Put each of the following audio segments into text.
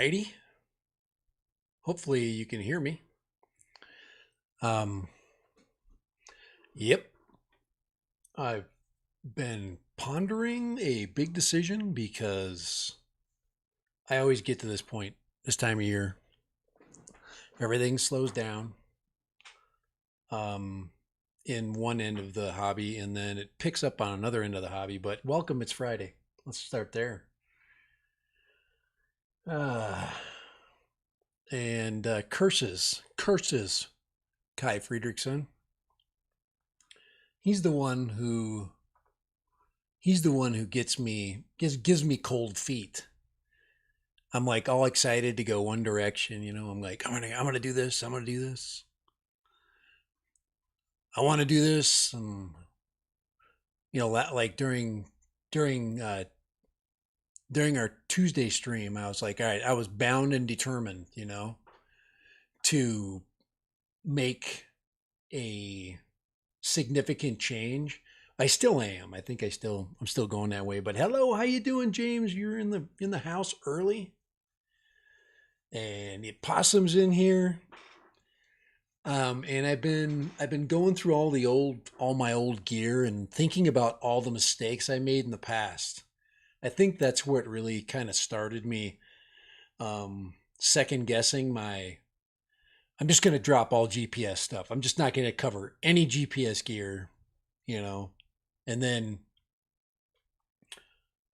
righty. Hopefully you can hear me. Um, yep. I've been pondering a big decision because I always get to this point this time of year. Everything slows down um, in one end of the hobby and then it picks up on another end of the hobby. But welcome, it's Friday. Let's start there. Uh, and curses, Kai Friedrichsen. He's the one who gives me cold feet. I'm like all excited to go one direction, I'm like I'm gonna do this. I'm gonna do this. I want to do this. Like during during our Tuesday stream, I was like, all right, I was bound and determined, to make a significant change. I still am. I think I'm still going that way. But hello, how you doing, James? You're in the house early, and the possum's in here. And I've been going through all my old gear and thinking about all the mistakes I made in the past. I think that's where it really kind of started me second guessing my. I'm just going to drop all GPS stuff. I'm just not going to cover any GPS gear, you know. And then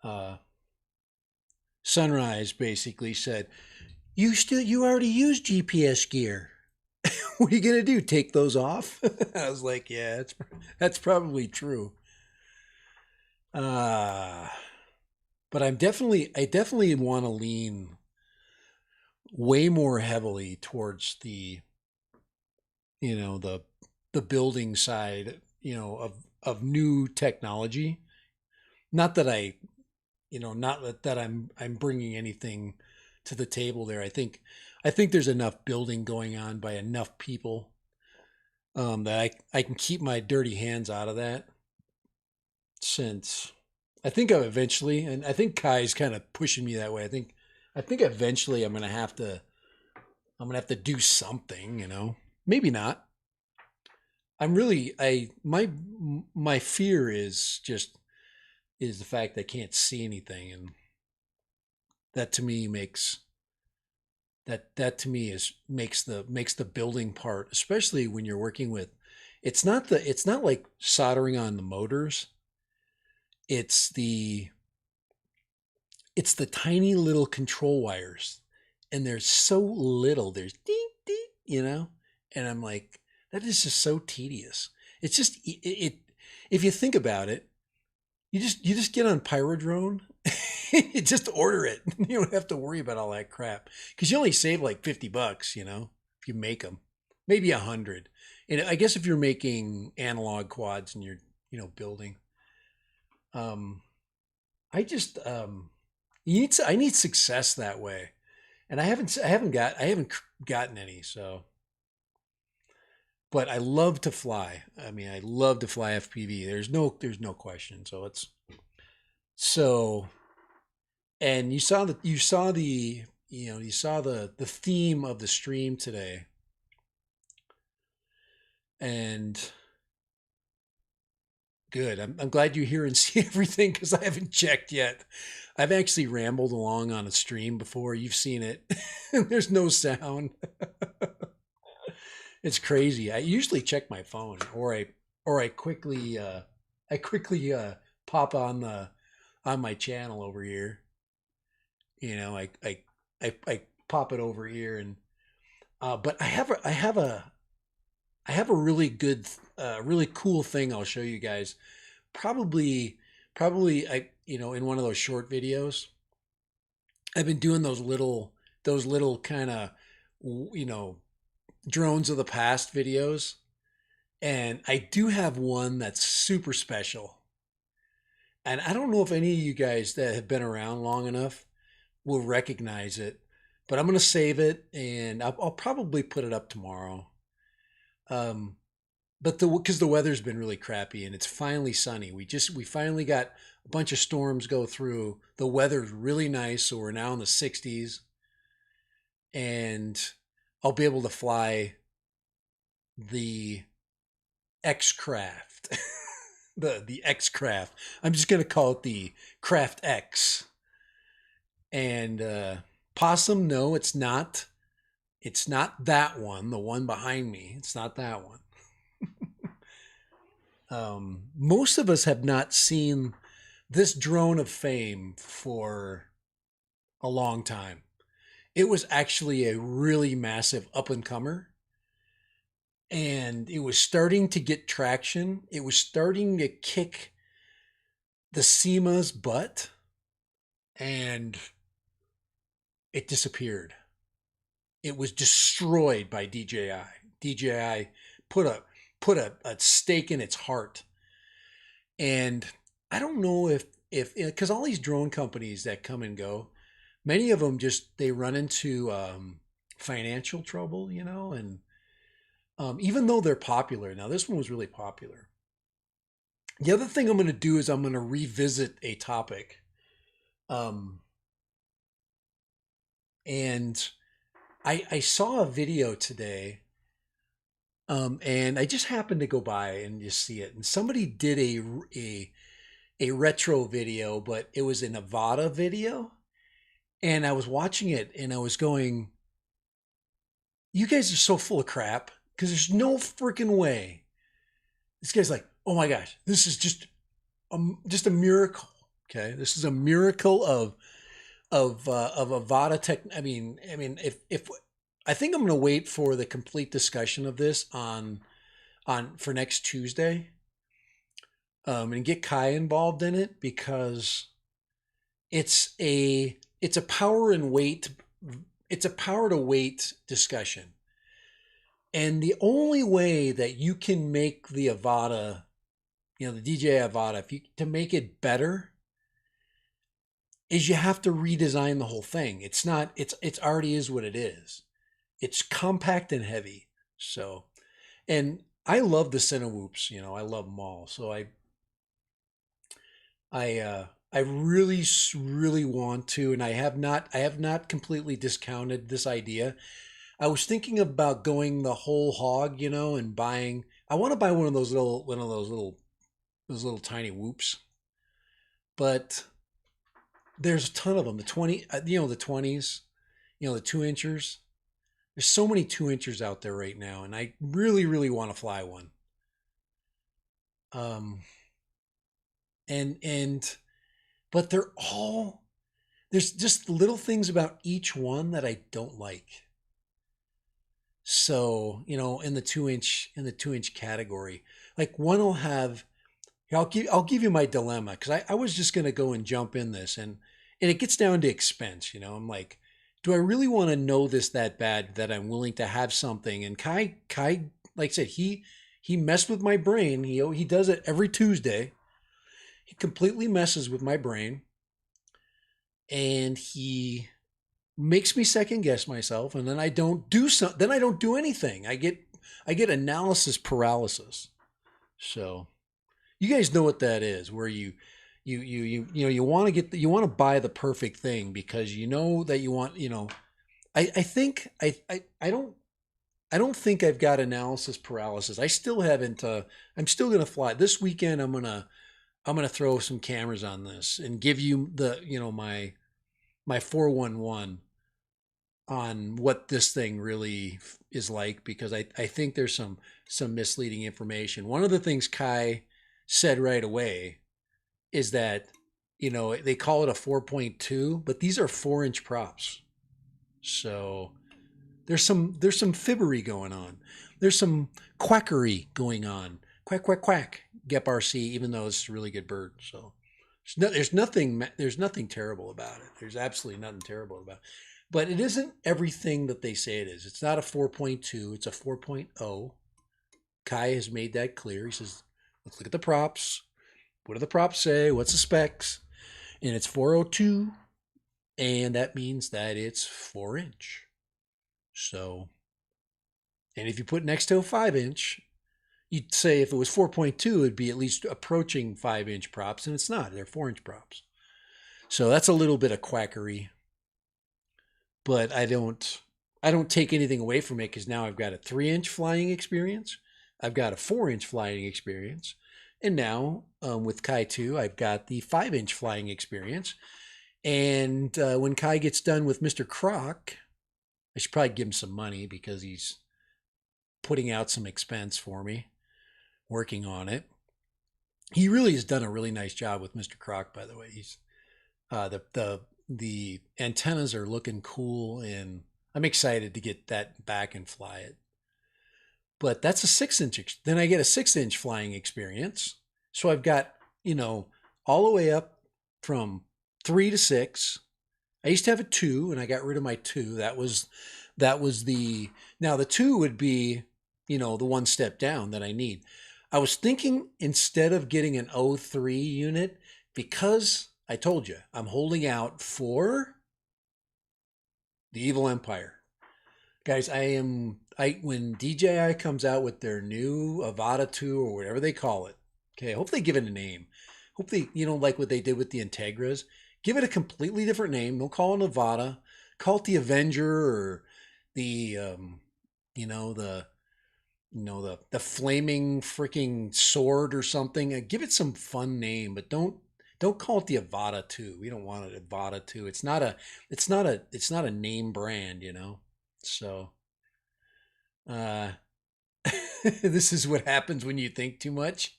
uh, Sunrise basically said, you already use GPS gear. What are you gonna do? Take those off?" I was like, "Yeah, that's probably true." Uh, but I definitely want to lean way more heavily towards the the building side, of new technology. Not that not that I'm bringing anything to the table there. I think there's enough building going on by enough people that I can keep my dirty hands out of that. Since I think and I think Kai's kind of pushing me that way. I think eventually I'm gonna have to do something. Maybe not. My fear is the fact that I can't see anything, and that to me makes the building part, especially when you're working with. It's not like soldering on the motors. It's the it's the tiny little control wires, and there's so little. There's ding ding, and I'm like, that is just so tedious. It's just it if you think about it, you just get on Pyrodrone. You just order it. You don't have to worry about all that crap because you only save like $50, if you make them, maybe 100. And I guess if you're making analog quads and you're building, um, I just I need success that way, and I haven't gotten any. So, but I love to fly. I mean, I love to fly FPV. There's no question. So and you saw the theme of the stream today, and good. I'm glad you're here and see everything because I haven't checked yet. I've actually rambled along on a stream before. You've seen it. There's no sound. It's crazy. I usually check my phone, or I quickly pop on my channel over here. I pop it over here, and but I have a really good, really cool thing I'll show you guys. Probably, probably, in one of those short videos. I've been doing those little kind of, you know, drones of the past videos, and I do have one that's super special. And I don't know if any of you guys that have been around long enough will recognize it, but I'm gonna save it, and I'll probably put it up tomorrow. Um, but because the weather's been really crappy and it's finally sunny. We finally got a bunch of storms go through. The weather's really nice, so we're now in the 60s. and I'll be able to fly the X craft. The X craft. I'm just gonna call it the Craft X. And Possum, no, it's not. It's not that one, the one behind me. It's not that one. Most of us have not seen this drone of fame for a long time. It was actually a really massive up and comer, and it was starting to get traction. It was starting to kick the SEMA's butt, and it disappeared. It was destroyed by DJI. DJI put a stake in its heart, and I don't know if because all these drone companies that come and go, many of them just they run into financial trouble, and even though they're popular now, this one was really popular. The other thing I'm going to do is I'm going to revisit a topic, um, and I saw a video today, and I just happened to go by and just see it, and somebody did a retro video, but it was an Avada video, and I was watching it, and I was going, "You guys are so full of crap," because there's no freaking way. This guy's like, "Oh my gosh, this is just a miracle." Okay, this is a miracle of Avada tech. I mean, if I think I'm going to wait for the complete discussion of this on for next Tuesday, and get Kai involved in it, because it's a power and weight it's a power to weight discussion, and the only way that you can make the Avada, the DJI Avada, if you to make it better, is you have to redesign the whole thing. It's not it's already is what it is. It's compact and heavy. So, and I love the Cinewhoops, I love them all. So I really really want to, and I have not completely discounted this idea. I was thinking about going the whole hog, and buying. I want to buy those little tiny whoops, but there's a ton of them. The 20s, the 2 inchers. There's so many 2 inchers out there right now, and I really, really want to fly one. Um, and but there's just little things about each one that I don't like. So, in the 2 inch category, like one will have. I'll give you my dilemma, because I was just gonna go and jump in this, and it gets down to expense. I'm like, do I really want to know this that bad that I'm willing to have something? And Kai, like I said, he messed with my brain. He does it every Tuesday. He completely messes with my brain, and he makes me second guess myself, and then I don't do anything. I get analysis paralysis. So you guys know what that is, where you want to you want to buy the perfect thing, because you know that you want, I think I don't think I've got analysis paralysis. I still haven't. I'm still gonna fly this weekend. I'm gonna throw some cameras on this and give you my 411 on what this thing really is like, because I think there's some misleading information. One of the things Kai said right away is that they call it a 4.2, but these are 4-inch props. So there's some fibbery going on. There's some quackery going on. Quack quack quack. Gep RC, even though it's a really good bird. So there's nothing terrible about it. There's absolutely nothing terrible about it. But it isn't everything that they say it is. It's not a 4.2, it's a 4.0. Kai has made that clear. He says, let's look at the props. What do the props say? What's the specs? And it's 402, and that means that it's 4-inch. So, and if you put next to a 5-inch, you'd say if it was 4.2, it'd be at least approaching 5-inch props, and it's not. They're 4-inch props. So that's a little bit of quackery, but I don't. I don't take anything away from it because now I've got a 3-inch flying experience. I've got a 4-inch flying experience. And now with Kai 2, I've got the 5-inch flying experience. And when Kai gets done with Mr. Croc, I should probably give him some money because he's putting out some expense for me, working on it. He really has done a really nice job with Mr. Croc, by the way. He's the antennas are looking cool, and I'm excited to get that back and fly it. But that's a 6-inch. Then I get a 6-inch flying experience. So I've got, all the way up from 3 to 6. I used to have a 2, and I got rid of my 2. That was now the 2 would be, the one step down that I need. I was thinking instead of getting an O3 unit, because I told you I'm holding out for the Evil Empire. Guys, when DJI comes out with their new Avada 2 or whatever they call it, okay, I hope they give it a name. Hope they, like what they did with the Integras, give it a completely different name. Don't call it Avada. Call it the Avenger or the, the flaming freaking sword or something. Give it some fun name, but don't call it the Avada 2. We don't want it Avada 2. It's not a name brand, So this is what happens when you think too much.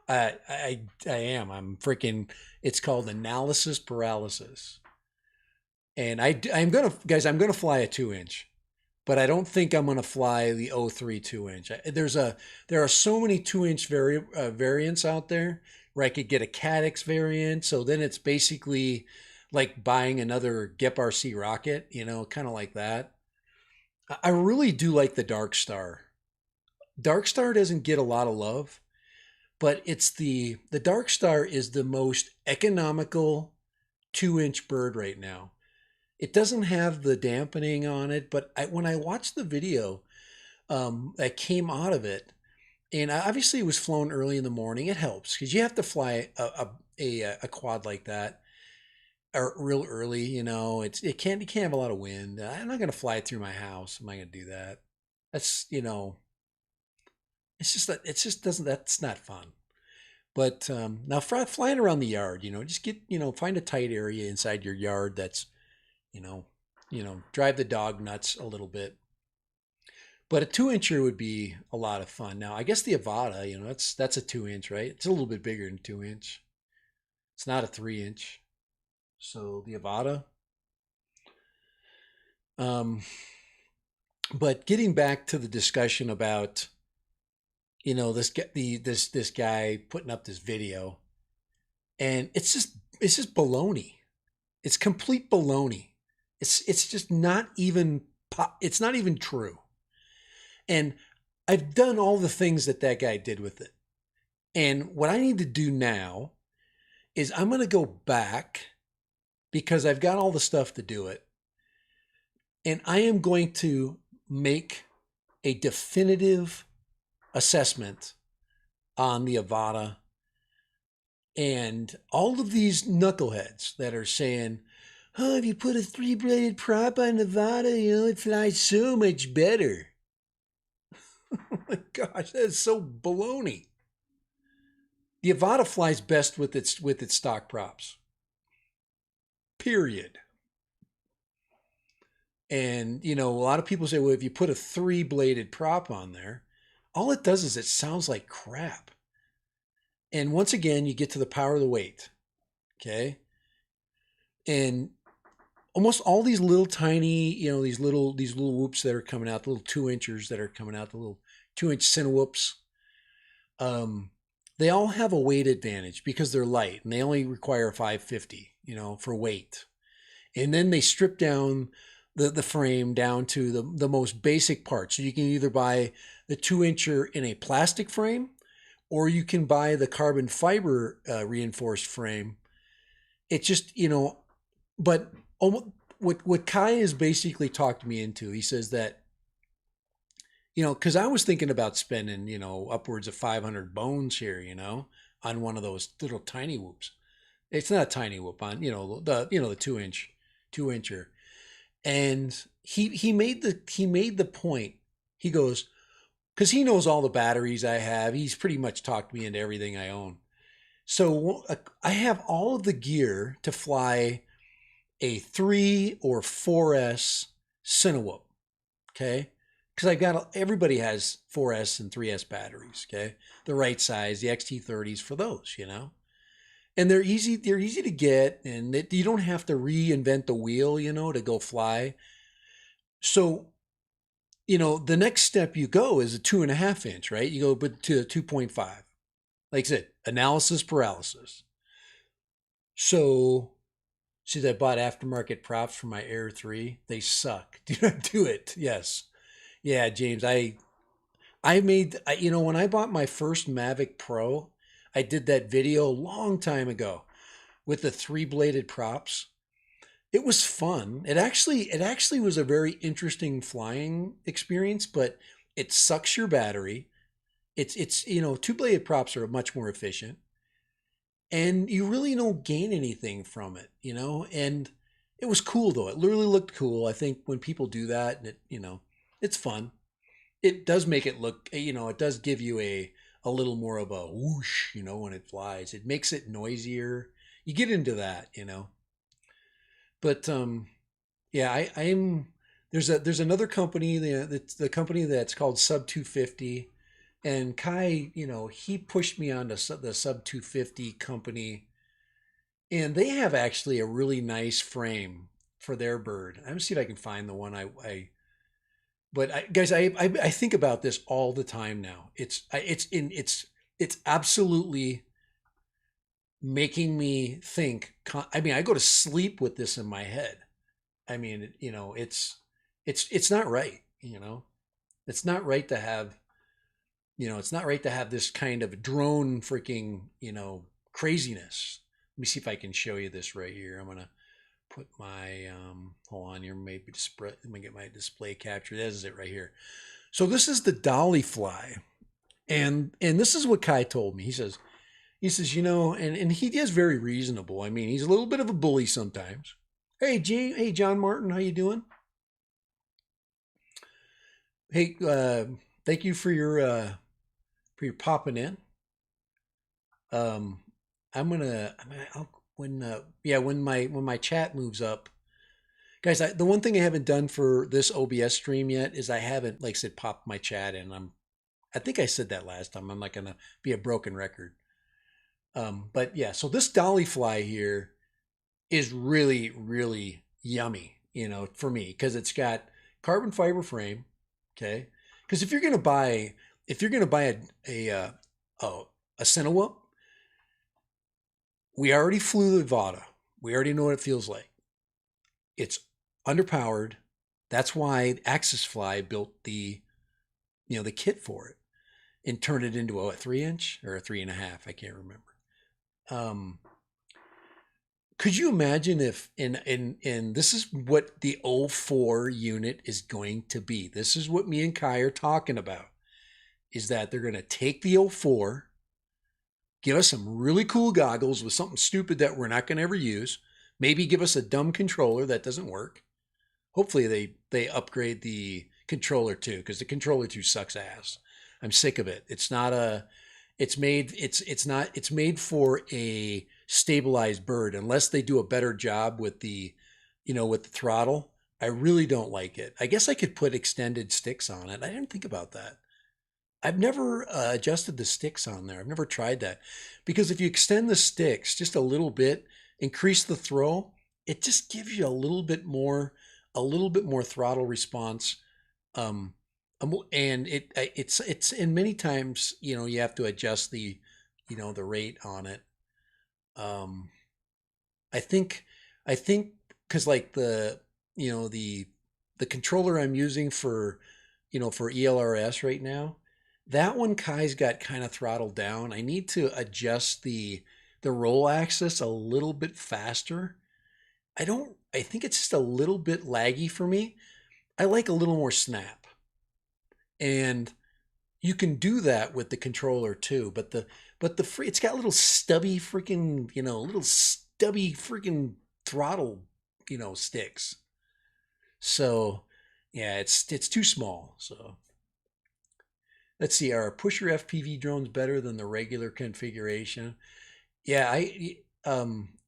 I am. I'm freaking. It's called analysis paralysis, and I'm gonna fly a 2-inch, but I don't think I'm gonna fly the O3 2-inch. There are so many 2-inch variants out there where I could get a Cadix variant. So then it's basically like buying another GEP RC rocket, kind of like that. I really do like the Dark Star. Dark Star doesn't get a lot of love, but it's the Dark Star is the most economical 2-inch bird right now. It doesn't have the dampening on it, but when I watched the video that came out of it, and obviously it was flown early in the morning, it helps because you have to fly a quad like that or real early. It can't have a lot of wind. I'm not going to fly it through my house. Am I going to do that? That's it's just that that's not fun. But now flying around the yard, just get find a tight area inside your yard that's you know drive the dog nuts a little bit. But a 2-incher would be a lot of fun. Now I guess the Avada, that's a 2-inch, right? It's a little bit bigger than 2-inch. It's not a 3-inch. So the Avada. But getting back to the discussion about this guy putting up this video, and it's just baloney. It's complete baloney. It's just not even it's not even true. And I've done all the things that guy did with it. And what I need to do now is I'm going to go back because I've got all the stuff to do it. And I am going to make a definitive assessment on the Avada and all of these knuckleheads that are saying, oh, if you put a 3-bladed prop on Avada, it flies so much better. Oh my gosh, that is so baloney. The Avada flies best with its stock props. Period. And, a lot of people say, well, if you put a 3-bladed prop on there, all it does is it sounds like crap. And once again, you get to the power of the weight. Okay. And almost all these little tiny, these little whoops that are coming out, the little 2-inchers that are coming out, the little 2-inch Cinewhoops, they all have a weight advantage because they're light and they only require 550, for weight. And then they strip down the frame down to the most basic parts. So you can either buy the 2-incher in a plastic frame, or you can buy the carbon fiber reinforced frame. It's just, but what Kai has basically talked me into, he says that, because I was thinking about spending, upwards of 500 bones here, on one of those little tiny whoops. It's not a tiny whoop on, the 2-incher. And he made the point. He goes, because he knows all the batteries I have. He's pretty much talked me into everything I own. So I have all of the gear to fly a 3 or 4S Cinewhoop. Okay. Because I got, everybody has 4S and 3S batteries. Okay. The right size, the XT30s for those, and they're easy to get, and you don't have to reinvent the wheel, to go fly. So, the next step you go is a 2.5 inch, right? You go to 2.5. Like I said, analysis paralysis. So, see, I bought aftermarket props for my Air 3. They suck. Do not do it. Yes. Yeah, James, when I bought my first Mavic Pro, I did that video a long time ago with the three-bladed props. It was fun. It actually was a very interesting flying experience, but it sucks your battery. It's two-bladed props are much more efficient, and you really don't gain anything from it. And it was cool though. It literally looked cool. I think when people do that, and it's fun. It does make it look, it does give you a little more of a whoosh, when it flies. It makes it noisier. You get into that. But yeah, I'm there's another company, the company that's called Sub 250, and Kai, he pushed me on to the Sub 250 company, and they have actually a really nice frame for their bird. I'm gonna see if I can find the one I but guys, I think about this all the time now. It's absolutely making me think. I mean, I go to sleep with this in my head. I mean, it's not right. It's not right to have. It's not right to have this kind of drone freaking craziness. Let me see if I can show you this right here. I'm gonna put my hold on here, maybe display. Let me get my display capture. This is it right here. So this is the dolly fly, and this is what Kai told me. He says, and he is very reasonable. I mean, he's a little bit of a bully sometimes. Hey John Martin, how you doing? Hey, thank you for your popping in. Um, I'll, when my chat moves up, guys. The one thing I haven't done for this OBS stream yet is I haven't, like I said, popped my chat in. I think I said that last time. I'm not gonna be a broken record. But yeah, so this dolly fly here is really, really yummy, for me, because it's got carbon fiber frame. Okay, because if you're gonna buy a Cinewhoop, we already flew the Avada. We already know what it feels like. It's underpowered. That's why Axis Fly built the kit for it and turned it into a 3 inch or a 3.5. I can't remember. Um, could you imagine if in this is what the O4 unit is going to be? This is what me and Kai are talking about. Is that they're going to take the O4, give us some really cool goggles with something stupid that we're not going to ever use, maybe give us a dumb controller that doesn't work. Hopefully they upgrade the controller too, because the controller too sucks ass. I'm sick of it. It's made for a stabilized bird. Unless they do a better job with the throttle, I really don't like it. I guess I could put extended sticks on it. I didn't think about that. I've never adjusted the sticks on there. I've never tried that, because if you extend the sticks just a little bit, increase the throw, it just gives you a little bit more throttle response. Um, and it's and many times you have to adjust the rate on it. Um, I think I think because like the controller I'm using for ELRS right now, that one Kai's got kind of throttled down. I need to adjust the roll axis a little bit faster. I think it's just a little bit laggy for me. I like a little more snap. And you can do that with the controller too, but the free it's got little stubby freaking, little stubby freaking throttle, sticks. So yeah, it's too small. So let's see, are pusher FPV drones better than the regular configuration? Yeah,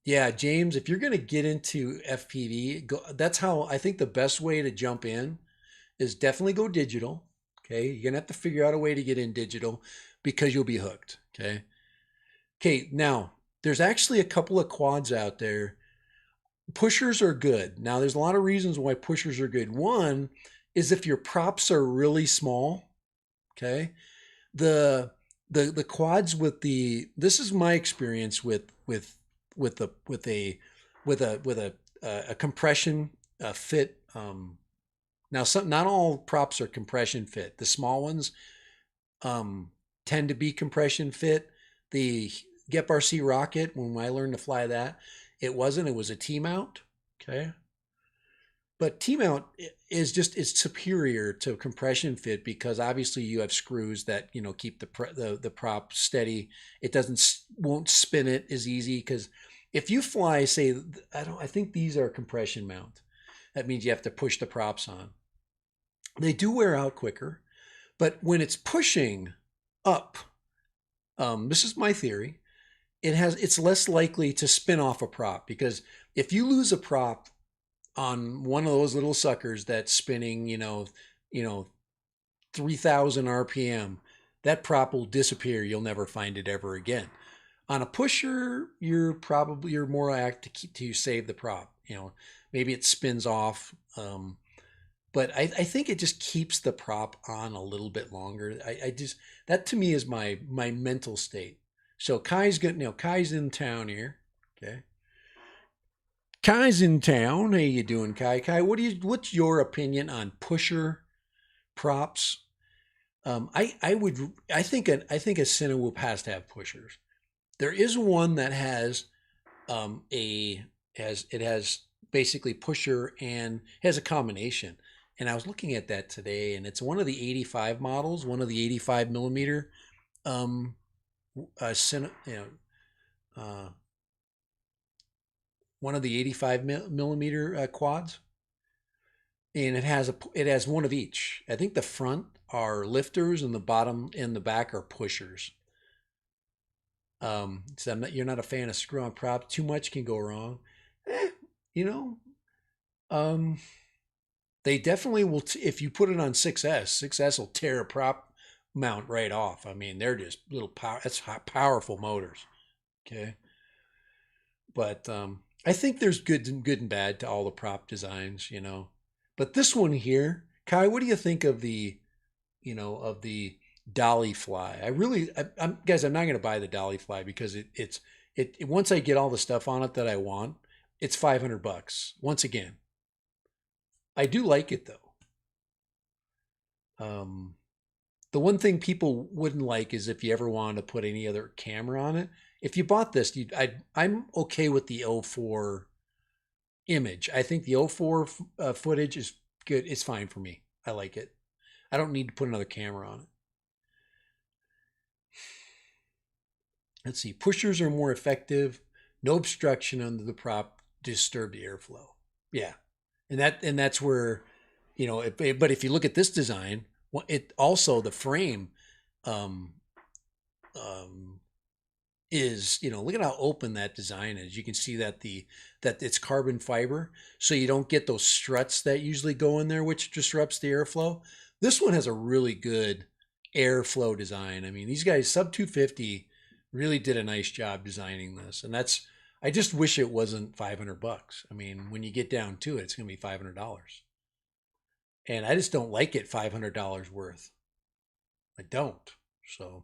yeah, James, if you're gonna get into FPV, that's how I think the best way to jump in is definitely go digital. Okay, you're gonna have to figure out a way to get in digital because you'll be hooked. Okay. Okay, now there's actually a couple of quads out there. Pushers are good. Now there's a lot of reasons why pushers are good. One is if your props are really small. Okay, the the quads with the this is my experience with the with a compression fit. Now some not all props are compression fit. The small ones um, tend to be compression fit. The GEP-RC rocket, when I learned to fly that, it wasn't. It was a T mount. Okay, but T mount is superior to compression fit because obviously you have screws that keep the prop steady. It won't spin it as easy because if you fly, say, I think these are compression mount. That means you have to push the props on. They do wear out quicker, but when it's pushing up, this is my theory. It's less likely to spin off a prop because if you lose a prop on one of those little suckers that's spinning, 3,000 RPM, that prop will disappear. You'll never find it ever again. On a pusher, you're more apt to save the prop. Maybe it spins off, but I think it just keeps the prop on a little bit longer. I just that to me is my mental state. So Kai's in town here. Okay. Kai's in town. How you doing, Kai? Kai, what's your opinion on pusher props? I think a Cinewhoop has to have pushers. There is one that has a has it has basically pusher and has a combination. And I was looking at that today, and it's one of the 85 models, one of the 85 millimeter um uh, one of the 85 millimeter quads, and it has one of each. I think the front are lifters, and the bottom and the back are pushers. So you're not a fan of screw-on props. Too much can go wrong. Eh, you know, um, they definitely will. If you put it on 6S will tear a prop mount right off. I mean, they're just little power. That's powerful motors. Okay, but I think there's good and bad to all the prop designs. But this one here, Kai, what do you think of the dolly fly? Guys, I'm not going to buy the dolly fly because once I get all the stuff on it that I want, it's $500. Once again, I do like it though. Um, the one thing people wouldn't like is if you ever wanted to put any other camera on it. If you bought this, I'm okay with the O4 image. I think the O4 footage is good. It's fine for me. I like it. I don't need to put another camera on it. Let's see. Pushers are more effective. No obstruction under the prop. Disturb the airflow. Yeah, and that's where, but if you look at this design, it also the frame, um, um, is look at how open that design is. You can see that it's carbon fiber, so you don't get those struts that usually go in there, which disrupts the airflow. This one has a really good airflow design. I mean, these guys sub 250 really did a nice job designing this, and I just wish it wasn't $500. I mean, when you get down to it, it's going to be $500, and I just don't like it $500 worth. I don't. So.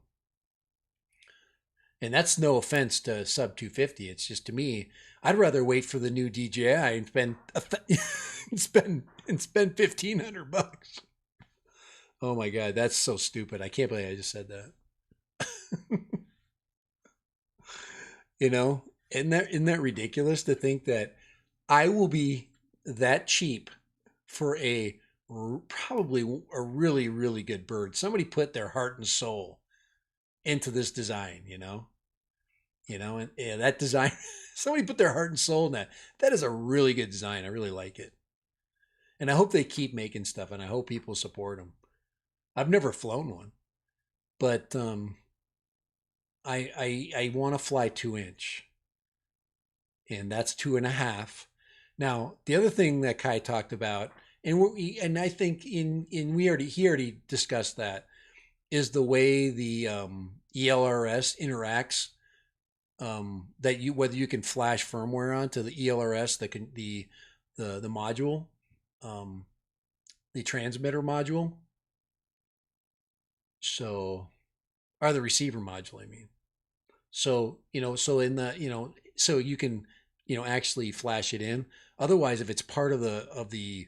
And that's no offense to sub 250. It's just to me, I'd rather wait for the new DJI and spend $1,500. Oh my God, that's so stupid. I can't believe I just said that. you know, isn't that ridiculous to think that I will be that cheap for probably a really, really good bird? Somebody put their heart and soul into this design. And yeah, that design, somebody put their heart and soul in that. That is a really good design. I really like it. And I hope they keep making stuff, and I hope people support them. I've never flown one, but I want to fly 2 inch, and that's 2.5. Now, the other thing that Kai talked about, and I think in we already he already discussed that, is the way the ELRS interacts. That you whether you can flash firmware onto the ELRS, the module, um, the transmitter module. So, or the receiver module, I mean. So, so in the, so you can, actually flash it in. Otherwise, if it's part of the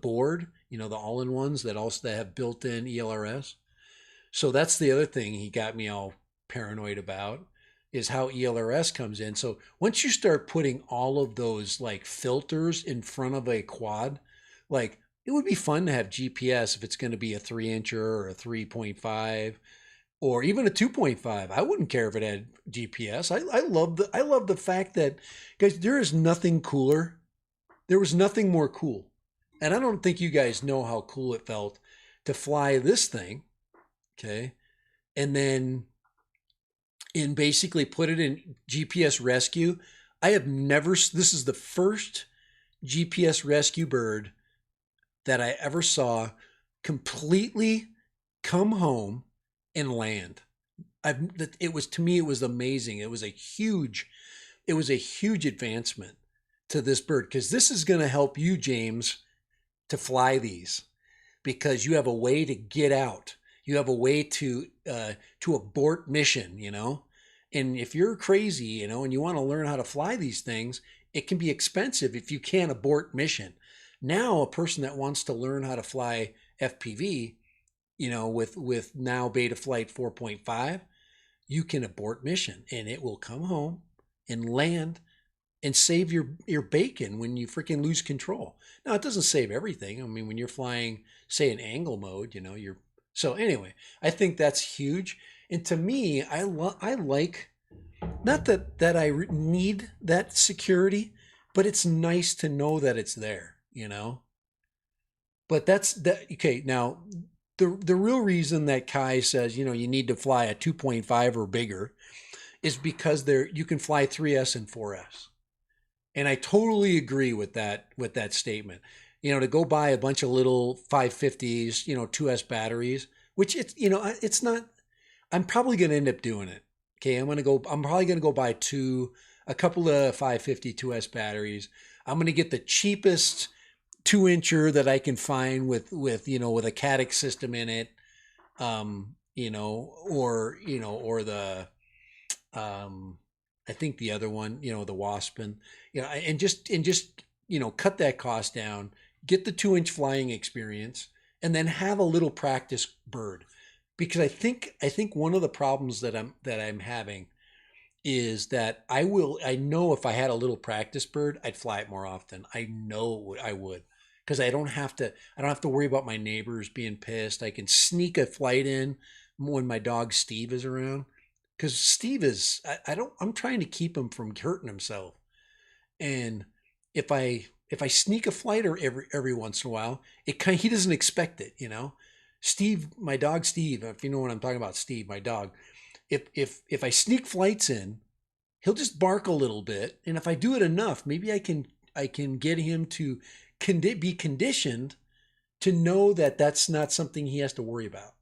board, the all-in-ones that have built-in ELRS. So that's the other thing he got me all paranoid about, is how ELRS comes in. So once you start putting all of those like filters in front of a quad, like it would be fun to have GPS if it's going to be a 3-incher or a 3.5 or even a 2.5. I wouldn't care if it had GPS. I love the fact that, guys, there is nothing cooler. There was nothing more cool. And I don't think you guys know how cool it felt to fly this thing, okay? And then basically put it in GPS rescue. I have never, this is the first GPS rescue bird that I ever saw completely come home and land. It was, to me, it was amazing. It was a huge advancement to this bird, because this is going to help you, James, to fly these, because you have a way to get out. You have a way to abort mission, And if you're crazy, and you want to learn how to fly these things, it can be expensive if you can't abort mission. Now, a person that wants to learn how to fly FPV, with now Beta Flight 4.5, you can abort mission and it will come home and land and save your bacon when you freaking lose control. Now, it doesn't save everything. I mean, when you're flying, say, in angle mode, you're. So anyway, I think that's huge. And to me, I like, not that I need that security, but it's nice to know that it's there, But that's that. Okay, now the real reason that Kai says, you need to fly a 2.5 or bigger is because you can fly 3S and 4S. And I totally agree with that statement. To go buy a bunch of little 550s, 2S batteries, which it's not. I'm probably going to end up doing it. Okay, I'm probably going to go buy a couple of 550 2S batteries. I'm going to get the cheapest 2-incher that I can find with a Cadix system in it, or the I think the other one, the Waspin, and just cut that cost down, get the 2-inch flying experience, and then have a little practice bird, because I think one of the problems that I'm having is that I know if I had a little practice bird, I'd fly it more often. I know I would, because I don't have to worry about my neighbors being pissed. I can sneak a flight in when my dog Steve is around, because Steve is, I'm trying to keep him from hurting himself. And if I sneak a flight every once in a while, he doesn't expect it. Steve, my dog Steve, if you know what I'm talking about, Steve, my dog, if I sneak flights in, he'll just bark a little bit, and if I do it enough, maybe I can get him to be conditioned to know that that's not something he has to worry about.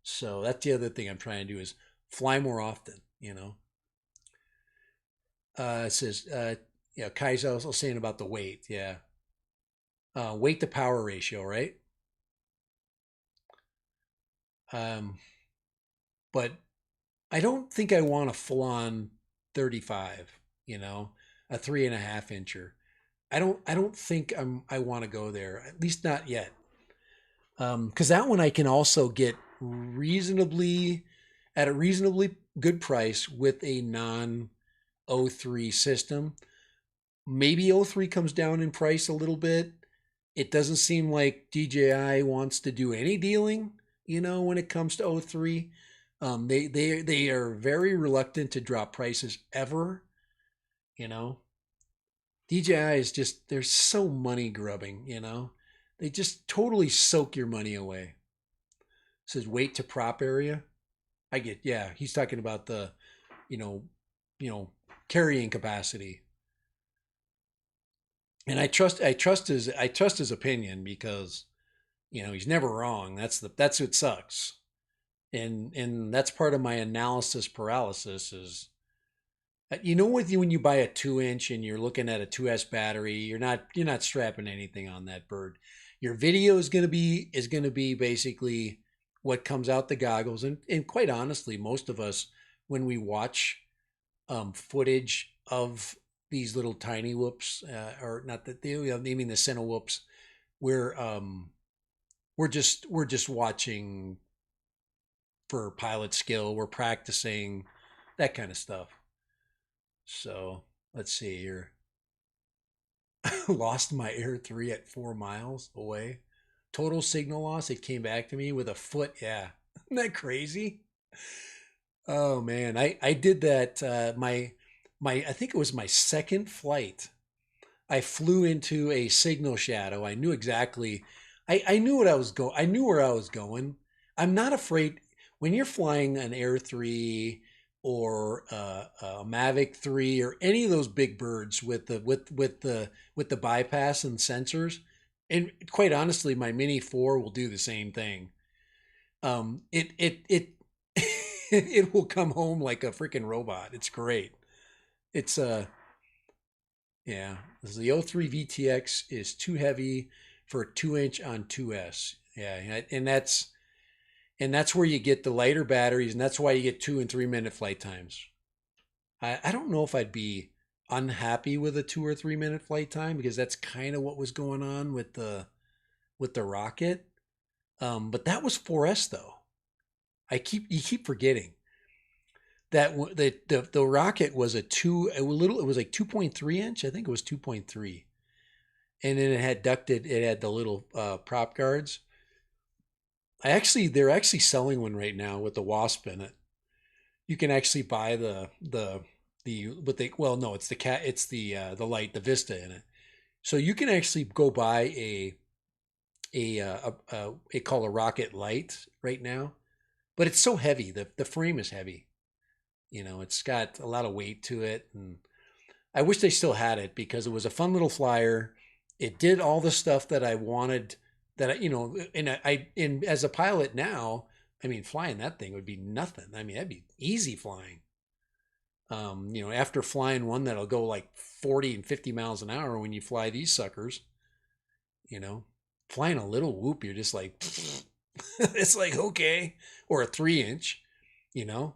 So that's the other thing I'm trying to do, is fly more often. It says, yeah, Kai's also saying about the weight. Yeah. Weight to power ratio, right? Um, but I don't think I want a full on 35, a 3.5 incher. I don't think I want to go there, at least not yet. Because that one I can also get reasonably at a reasonably good price with a non O3 system. Maybe O3 comes down in price a little bit. It doesn't seem like DJI wants to do any dealing, when it comes to O3. They are very reluctant to drop prices ever, you know. DJI is just, they're so money grubbing. They just totally soak your money away. It says weight to prop area. I get, yeah, he's talking about the, you know, you know, carrying capacity. And I trust his opinion because, he's never wrong. That's what sucks. And that's part of my analysis paralysis is, with you when you buy a 2 inch and you're looking at a 2S battery, you're not strapping anything on that bird. Your video is gonna be basically what comes out the goggles. And quite honestly, most of us, when we watch footage of these little tiny whoops, or not that they, I mean the center whoops, we're we're just watching for pilot skill. We're practicing that kind of stuff. So let's see here. Lost my Air 3 at 4 miles away. Total signal loss. It came back to me with a foot. Yeah. Isn't that crazy? Oh man. I did that I think it was my second flight. I flew into a signal shadow. I knew exactly I knew what I was going I knew where I was going. I'm not afraid when you're flying an Air 3 or a Mavic 3 or any of those big birds with the bypass and sensors. And quite honestly, my Mini 4 will do the same thing. It it will come home like a freaking robot. It's great. It's yeah. The O3 VTX is too heavy for a 2 inch on 2S. Yeah, and that's where you get the lighter batteries, and that's why you get 2 and 3 minute flight times. I don't know if I'd be unhappy with a 2 or 3 minute flight time because that's kind of what was going on with the rocket. But that was 4S though. You keep forgetting that the rocket was it was like 2.3 inch. I think it was 2.3, and then it had the little prop guards. They're actually selling one right now with the wasp in it. You can actually buy the what they well no it's the cat it's the light, the Vista in it. So you can actually go buy a called a Rocket Light right now, but it's so heavy. The frame is heavy. It's got a lot of weight to it, and I wish they still had it because it was a fun little flyer. It did all the stuff that I wanted. And as a pilot now, I mean, flying that thing would be nothing. I mean, that'd be easy flying. After flying one that'll go like 40 and 50 miles an hour when you fly these suckers, you know, flying a little whoop, you're just like, it's like, okay, or a 3 inch, you know,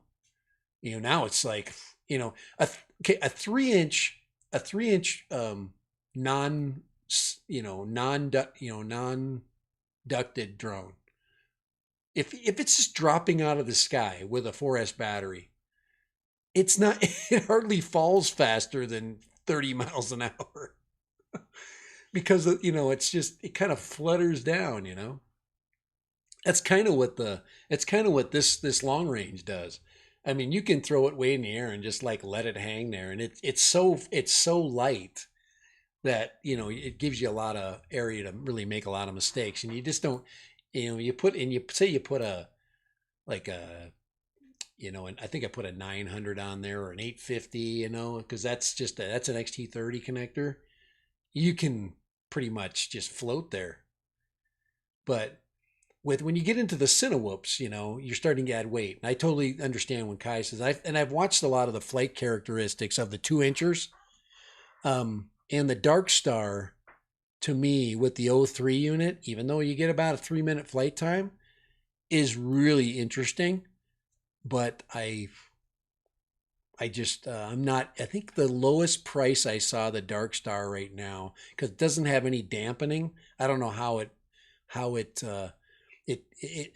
now it's like, okay, a 3 inch, non, non ducted drone. If it's just dropping out of the sky with a 4S battery, it's not, it hardly falls faster than 30 miles an hour because, it's just, it kind of flutters down. That's kind of what this long range does. I mean, you can throw it way in the air and just like let it hang there. And it's so light that, it gives you a lot of area to really make a lot of mistakes. And you just don't, you put a, like a, and I think I put a 900 on there or an 850, because that's an XT30 connector. You can pretty much just float there. But when you get into the Cinewhoops, you're starting to add weight. And I totally understand when Kai says, I've watched a lot of the flight characteristics of the 2 inchers. And the Dark Star, to me, with the O3 unit, even though you get about a 3 minute flight time, is really interesting. But I'm not, I think the lowest price I saw the Dark Star right now, because it doesn't have any dampening. I don't know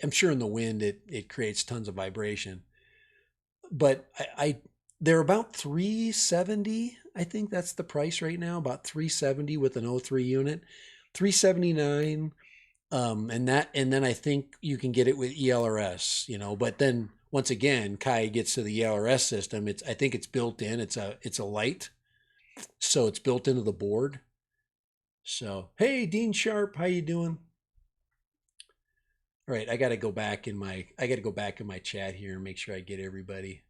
I'm sure in the wind it creates tons of vibration. But they're about 370. I think that's the price right now, about 370 with an O3 unit, 379. And then I think you can get it with ELRS, but then once again, Kai gets to the ELRS system. I think it's built in. It's a light, so it's built into the board. So, hey, Dean Sharp, how you doing? All right, I got to go back in my chat here and make sure I get everybody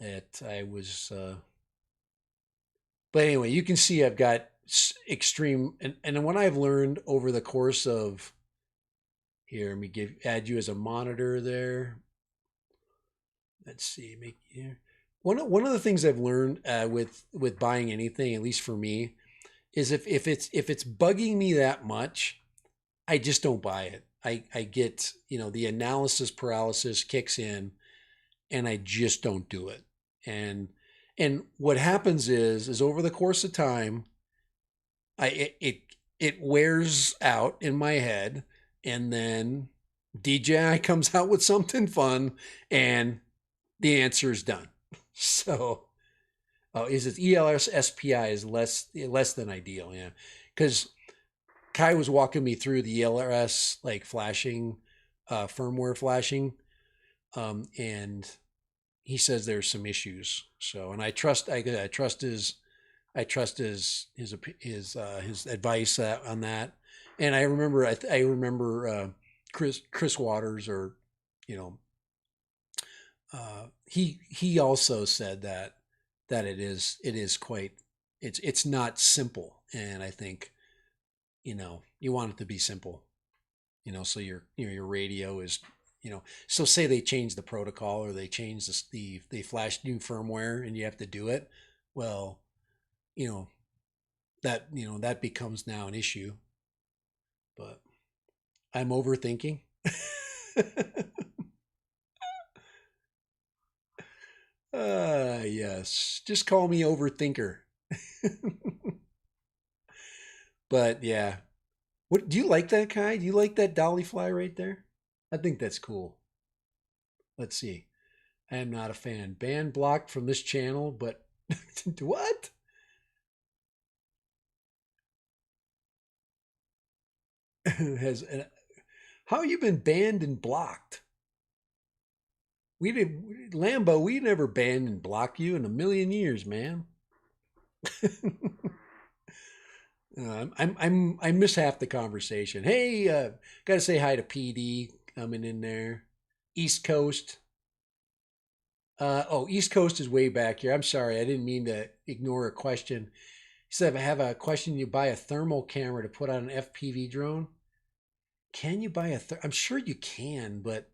that I was. But anyway, you can see I've got extreme, and what I've learned over the course of here, let me add you as a monitor there. Let's see, make here. One of the things I've learned with buying anything, at least for me, is if it's bugging me that much, I just don't buy it. I get, the analysis paralysis kicks in and I just don't do it. And what happens is over the course of time, it wears out in my head, and then DJI comes out with something fun and the answer is done. So, oh, is it ELS SPI is less than ideal, yeah. Because Kai was walking me through the ELS like flashing, firmware flashing, and he says there's some issues. So, and I trust his advice on that. And I remember Chris Waters, or you know he also said that it is quite, it's not simple, and I think you want it to be simple, so your radio is, so say they change the protocol, or they change they flash new firmware and you have to do it. Well, you know that becomes now an issue. But I'm overthinking. Yes, just call me overthinker. But yeah, what do you like that, Kai? Do you like that dolly fly right there? I think that's cool. Let's see. I am not a fan. Ban blocked from this channel, but what? Has how you been banned and blocked? We did Lambo. We never banned and blocked you in a million years, man. I miss half the conversation. Hey, gotta say hi to PD coming in there. East Coast. Oh, East Coast is way back here. I'm sorry, I didn't mean to ignore a question. He said, if I have a question, you buy a thermal camera to put on an FPV drone. Can you buy I'm sure you can, but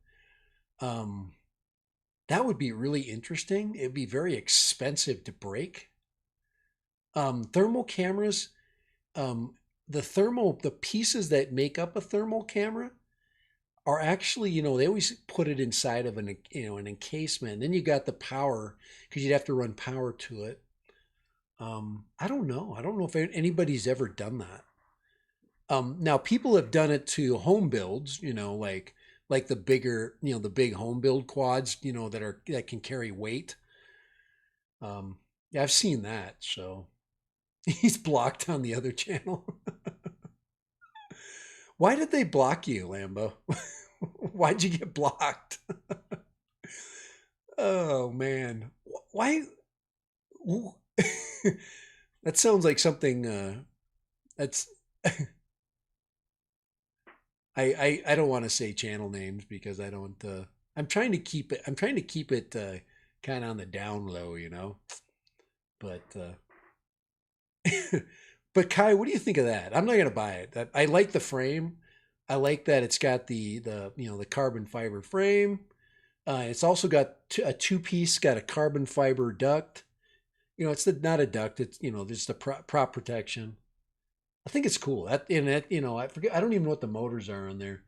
um, that would be really interesting. It'd be very expensive to break. Thermal cameras, um, the pieces that make up a thermal camera are actually, they always put it inside of an encasement. And then you got the power, because you'd have to run power to it. I don't know. I don't know if anybody's ever done that. Now people have done it to home builds, like the bigger, the big home build quads, that can carry weight. Yeah, I've seen that. So he's blocked on the other channel. Why did they block you, Lambo? Why'd you get blocked? Oh man, why? That sounds like something. That's. I don't want to say channel names because I don't. I'm trying to keep it. I'm trying to keep it kind of on the down low, But but Kai, what do you think of that? I'm not gonna buy it. I like the frame. I like that it's got the carbon fiber frame. It's also got a two-piece, got a carbon fiber duct. It's not a duct. It's there's the prop protection. I think it's cool. I forget. I don't even know what the motors are on there.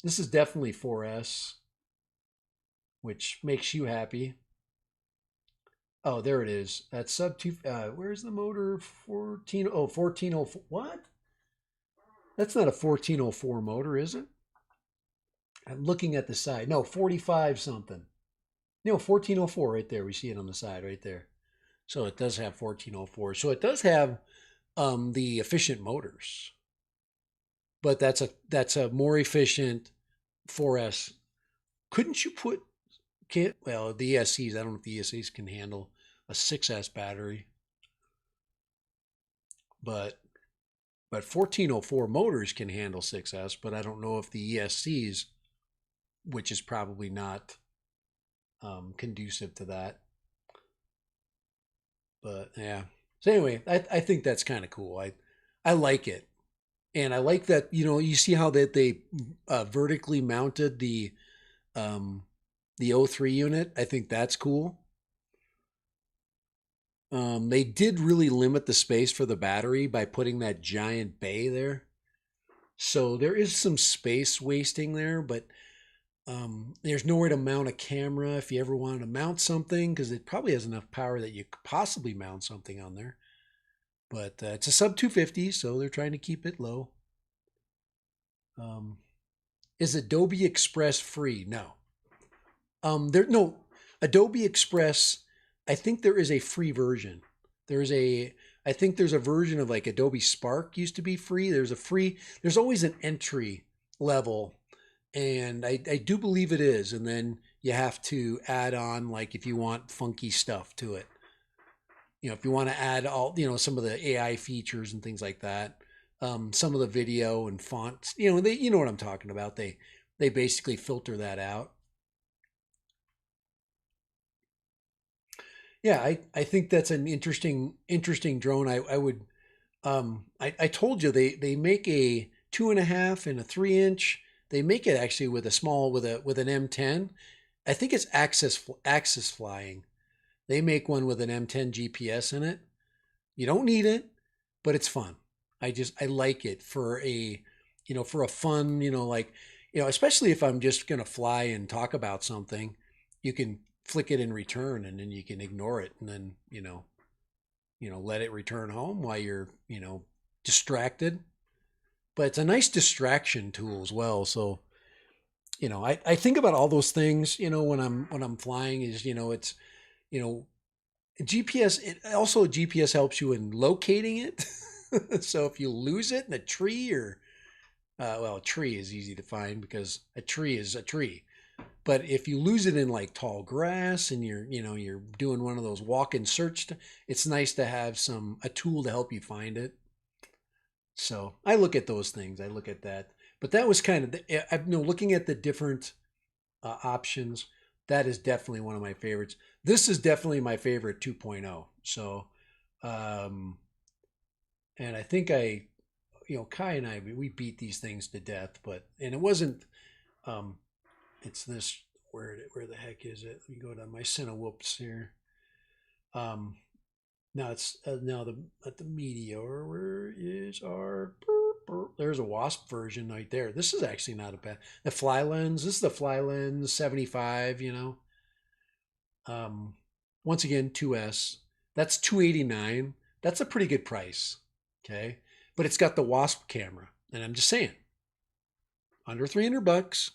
This is definitely 4S, which makes you happy. Oh, there it is. That's sub two. Where's the motor? 1404. What? That's not a 1404 motor, is it? I'm looking at the side. No, 45 something. No, 1404 right there. We see it on the side right there. So it does have 1404. So it does have the efficient motors, but that's a more efficient 4S. Couldn't you put? Can't well the ESCs. I don't know if the ESCs can handle a 6S battery, but But 1404 motors can handle 6S, but I don't know if the ESCs, which is probably not conducive to that. But yeah. So anyway, I think that's kind of cool. I like it, and I like that, you see how that they vertically mounted um, the O3 unit. I think that's cool. They did really limit the space for the battery by putting that giant bay there. So there is some space wasting there, but there's nowhere to mount a camera if you ever wanted to mount something, because it probably has enough power that you could possibly mount something on there. But it's a sub 250, so they're trying to keep it low. Um, is Adobe Express free? No. There no Adobe Express. I think there is a free version. There's a I think there's a version of like Adobe Spark used to be free. There's always an entry level, and I do believe it is. And then you have to add on, like, if you want funky stuff to it. If you want to add all, some of the AI features and things like that, some of the video and fonts, you know what I'm talking about. They basically filter that out. Yeah, I think that's an interesting drone. I would I told you they make a 2.5 and a 3 inch. They make it actually with a small with an M10. I think it's axis flying. They make one with an M10 GPS in it. You don't need it, but it's fun. I like it for a fun, like, especially if I'm just gonna fly and talk about something, you can flick it in return, and then you can ignore it, and then let it return home while you're distracted. But it's a nice distraction tool as well. So I think about all those things when I'm flying. Is it's you know GPS. It also, GPS helps you in locating it. So if you lose it in a tree, or well, a tree is easy to find because a tree is a tree. But if you lose it in like tall grass, and you're doing one of those walk and search, it's nice to have a tool to help you find it. So I look at those things. I look at that. But that was kind of looking at the different options. That is definitely one of my favorites. This is definitely my favorite 2.0. So, um, and I think Kai and I, we beat these things to death. And it wasn't. Um, it's this. Where the heck is it? Let me go to my Cinewhoops here. Um, Now it's now the Meteor. Where is our? There's a Wasp version right there. This is actually not a bad. The Fly Lens. This is the Fly Lens 75. Um, Once again, 2S. That's 289. That's a pretty good price. Okay, but it's got the Wasp camera, and I'm just saying, under $300,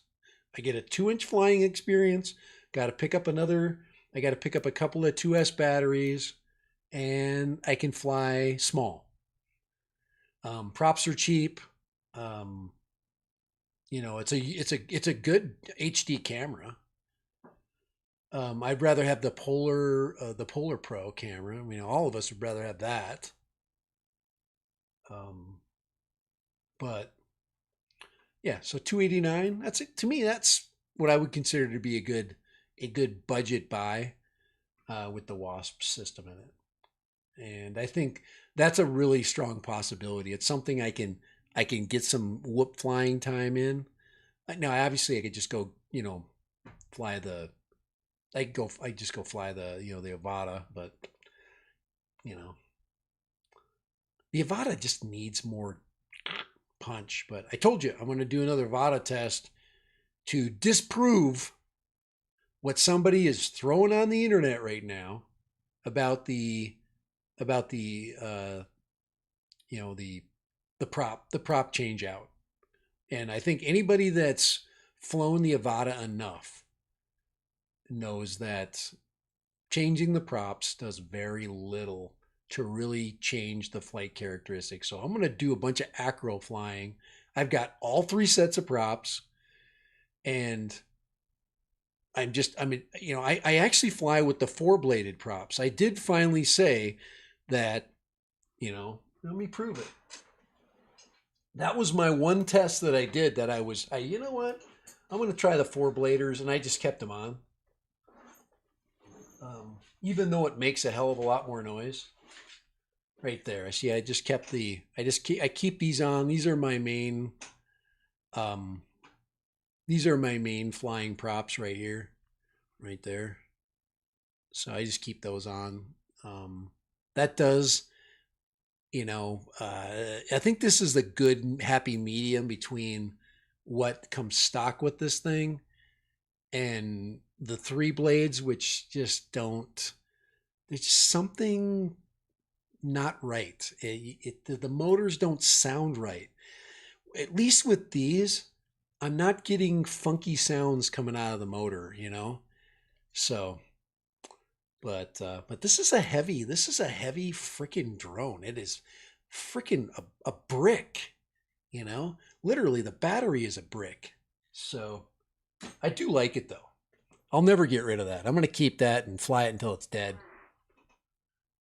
I get a 2-inch flying experience. Got to pick up another. I got to pick up a couple of 2S batteries, and I can fly small. Props are cheap. Um, it's a good HD camera. I'd rather have the Polar Pro camera. I mean, all of us would rather have that. Um, but yeah, so 289. That's it. To me, that's what I would consider to be a good budget buy with the Wasp system in it. And I think that's a really strong possibility. It's something I can get some whoop flying time in. Now, obviously, I could just go, fly the. I just go fly the Avada, but you know, the Avada just needs more punch. But I told you I'm going to do another Avada test to disprove what somebody is throwing on the internet right now about the the prop change out. And I think anybody that's flown the Avada enough knows that changing the props does very little to really change the flight characteristics. So I'm going to do a bunch of acro flying. I've got all 3 sets of props, and I actually fly with the 4-bladed props. I did finally say that, let me prove it. That was my one test that I did that you know what? I'm going to try the four bladers, and I just kept them on. Even though it makes a hell of a lot more noise. Right there. I see. I keep these on. Um, these are my main flying props right here, right there. So I just keep those on. That does, I think this is the good happy medium between what comes stock with this thing and the three blades, which just don't. There's just something not right. The motors don't sound right. At least with these, I'm not getting funky sounds coming out of the motor, you know. So, but this is a heavy freaking drone. It is freaking a brick, you know. Literally, the battery is a brick. So, I do like it though. I'll never get rid of that. I'm gonna keep that and fly it until it's dead.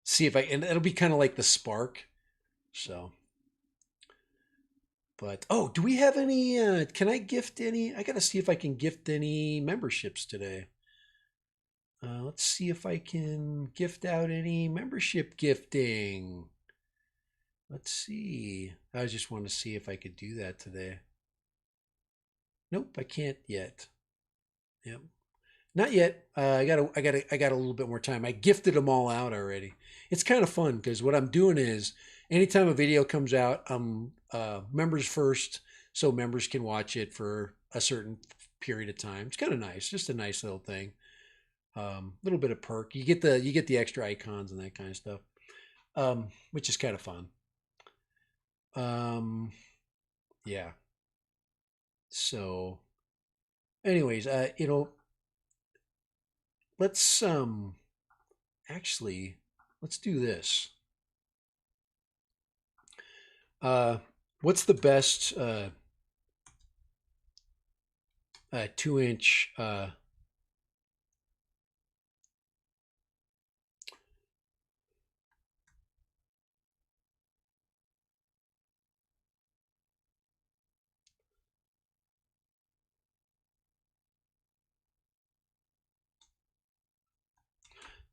See if I and it'll be kind of like the Spark. So, but oh, do we have any? Can I gift any? I gotta see if I can gift any memberships today. Let's see if I can gift out any membership gifting. Let's see. I just want to see if I could do that today. Nope, I can't yet. Yep, not yet. I got a little bit more time. I gifted them all out already. It's kind of fun because what I'm doing is, anytime a video comes out, I'm members first, so members can watch it for a certain period of time. It's kind of nice, just a nice little thing. Little bit of perk. You get the extra icons and that kind of stuff, which is kind of fun. Um, yeah. So, anyways, let's actually let's do this. Uh, what's the best 2 inch?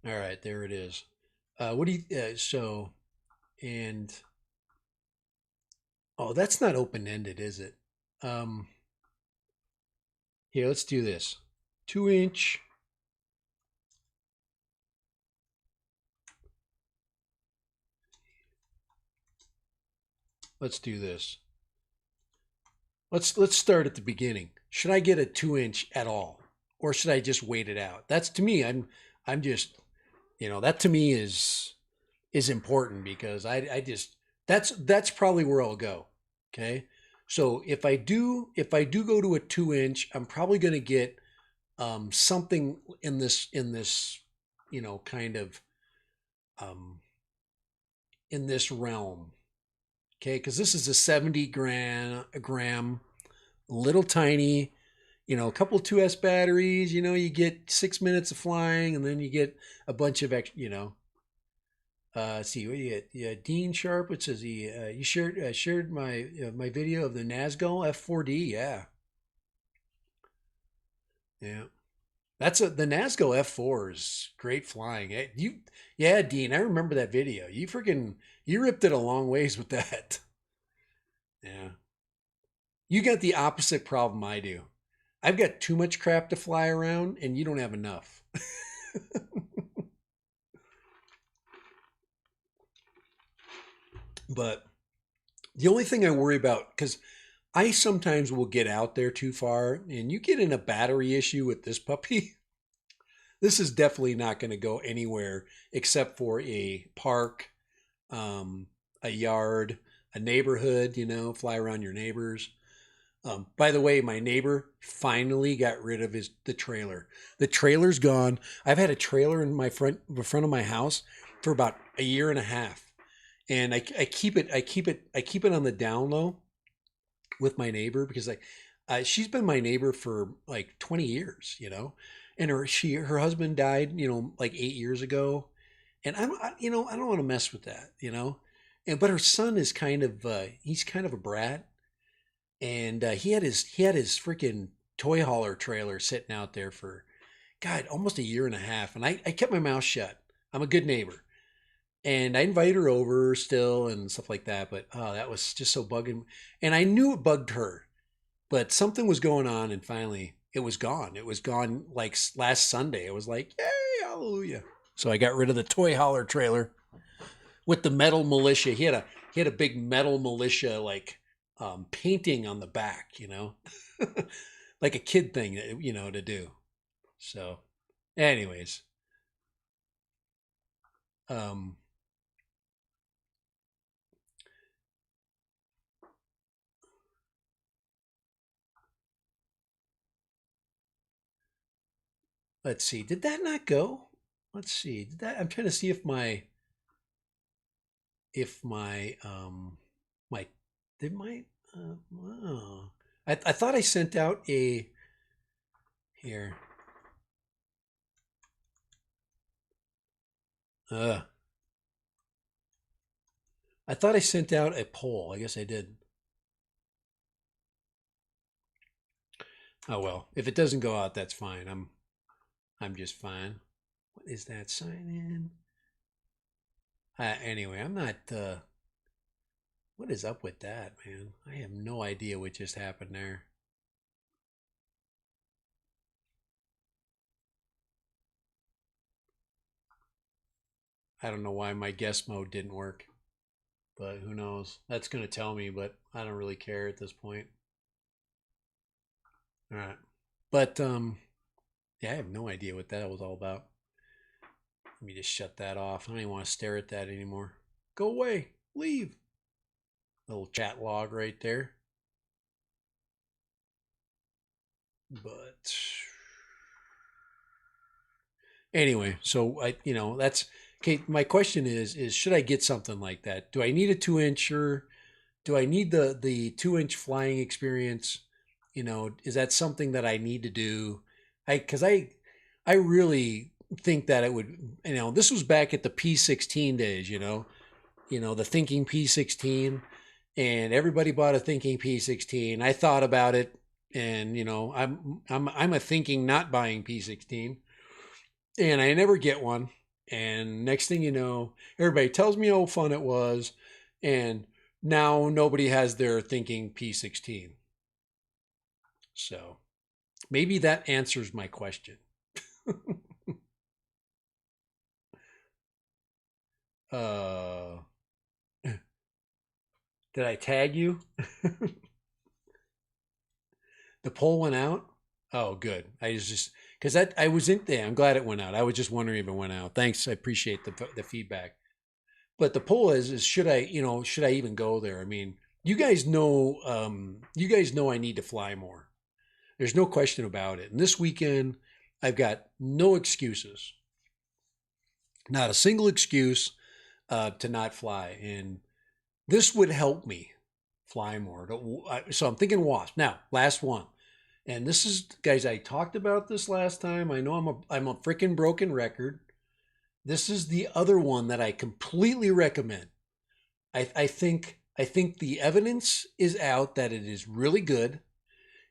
All right, there it is. What do you? And oh, that's not open ended, is it? Um, Here, let's do this. 2 inch. Let's do this. Let's start at the beginning. Should I get a 2 inch at all, or should I just wait it out? That's to me. I'm just that to me is important because I just that's probably where I'll go. Okay, so if I do go to a 2 inch, I'm probably going to get something in this kind of um, in this realm. Okay, because this is a 70 gram, little tiny, a couple 2S batteries. You get 6 minutes of flying, and then you get a bunch of extra. See what you get. Yeah, Dean Sharp. What says he? You shared my video of the Nazgul F4D. Yeah, yeah. The Nazgul F4 is great flying. Yeah, Dean. I remember that video. You ripped it a long ways with that. Yeah, you got the opposite problem I do. I've got too much crap to fly around, and you don't have enough. But the only thing I worry about, because I sometimes will get out there too far, and you get in a battery issue with this puppy. This is definitely not going to go anywhere except for a park, a yard, a neighborhood, fly around your neighbors. By the way, my neighbor finally got rid of the trailer. The trailer's gone. I've had a trailer in the front of my house for about a year and a half, and I keep it on the down low with my neighbor because she's been my neighbor for like 20 years, and her husband died, like 8 years ago, and I don't want to mess with that, And but her son is kind of he's kind of a brat, and he had his freaking toy hauler trailer sitting out there for God almost a year and a half, and I kept my mouth shut. I'm a good neighbor, and I invite her over still and stuff like that. But oh, that was just so bugging, and I knew it bugged her, but something was going on, and finally it was gone. It was gone like last Sunday. It was like, yay, hallelujah! So I got rid of the toy hauler trailer with the metal militia. He had a big metal militia like painting on the back, like a kid thing, to do. So, anyways, um, let's see. Did that not go? Let's see. Did that? I'm trying to see if my did my oh. I thought I sent out a here. Uh, I thought I sent out a poll. I guess I did. Oh well, if it doesn't go out, that's fine. I'm just fine. What is that sign in? Anyway, I'm not. What is up with that, man? I have no idea what just happened there. I don't know why my guest mode didn't work, but who knows? That's going to tell me, but I don't really care at this point. All right. But yeah, I have no idea what that was all about. Let me just shut that off. I don't even want to stare at that anymore. Go away. Leave. Little chat log right there. But anyway, so that's okay. My question is should I get something like that? Do I need a 2-incher? Do I need the 2-inch flying experience? Is that something that I need to do? Because I really think that it would. This was back at the P16 days. The thinking P16, and everybody bought a thinking P16. I thought about it, and I'm a thinking not buying P16, and I never get one. And next thing you know, everybody tells me how fun it was, and now nobody has their thinking P16. So maybe that answers my question. uh, did I tag you? The poll went out. Oh, good. I was just because that I was in there. I'm glad it went out. I was just wondering if it went out. Thanks. I appreciate the feedback. But the poll is should I even go there? I mean, you guys know I need to fly more. There's no question about it. And this weekend, I've got no excuses, not a single excuse to not fly. And this would help me fly more. So I'm thinking wasp. Now, last one. And this is, guys, I talked about this last time. I know I'm a freaking broken record. This is the other one that I completely recommend. I think the evidence is out that it is really good,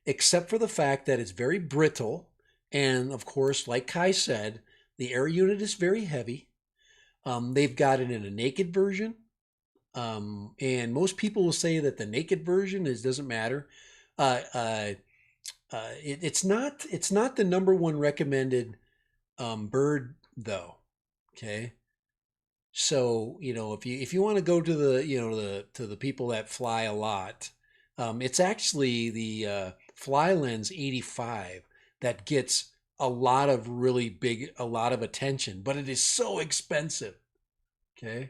except for the fact that it's very brittle. And of course, like Kai said, the air unit is very heavy. They've got it in a naked version. And most people will say that the naked version doesn't matter. Uh, uh, it's not the number one recommended bird though. Okay, so if you want to go to the people that fly a lot, it's actually the Fly Lens 85 that gets a lot of attention, but it is so expensive. Okay,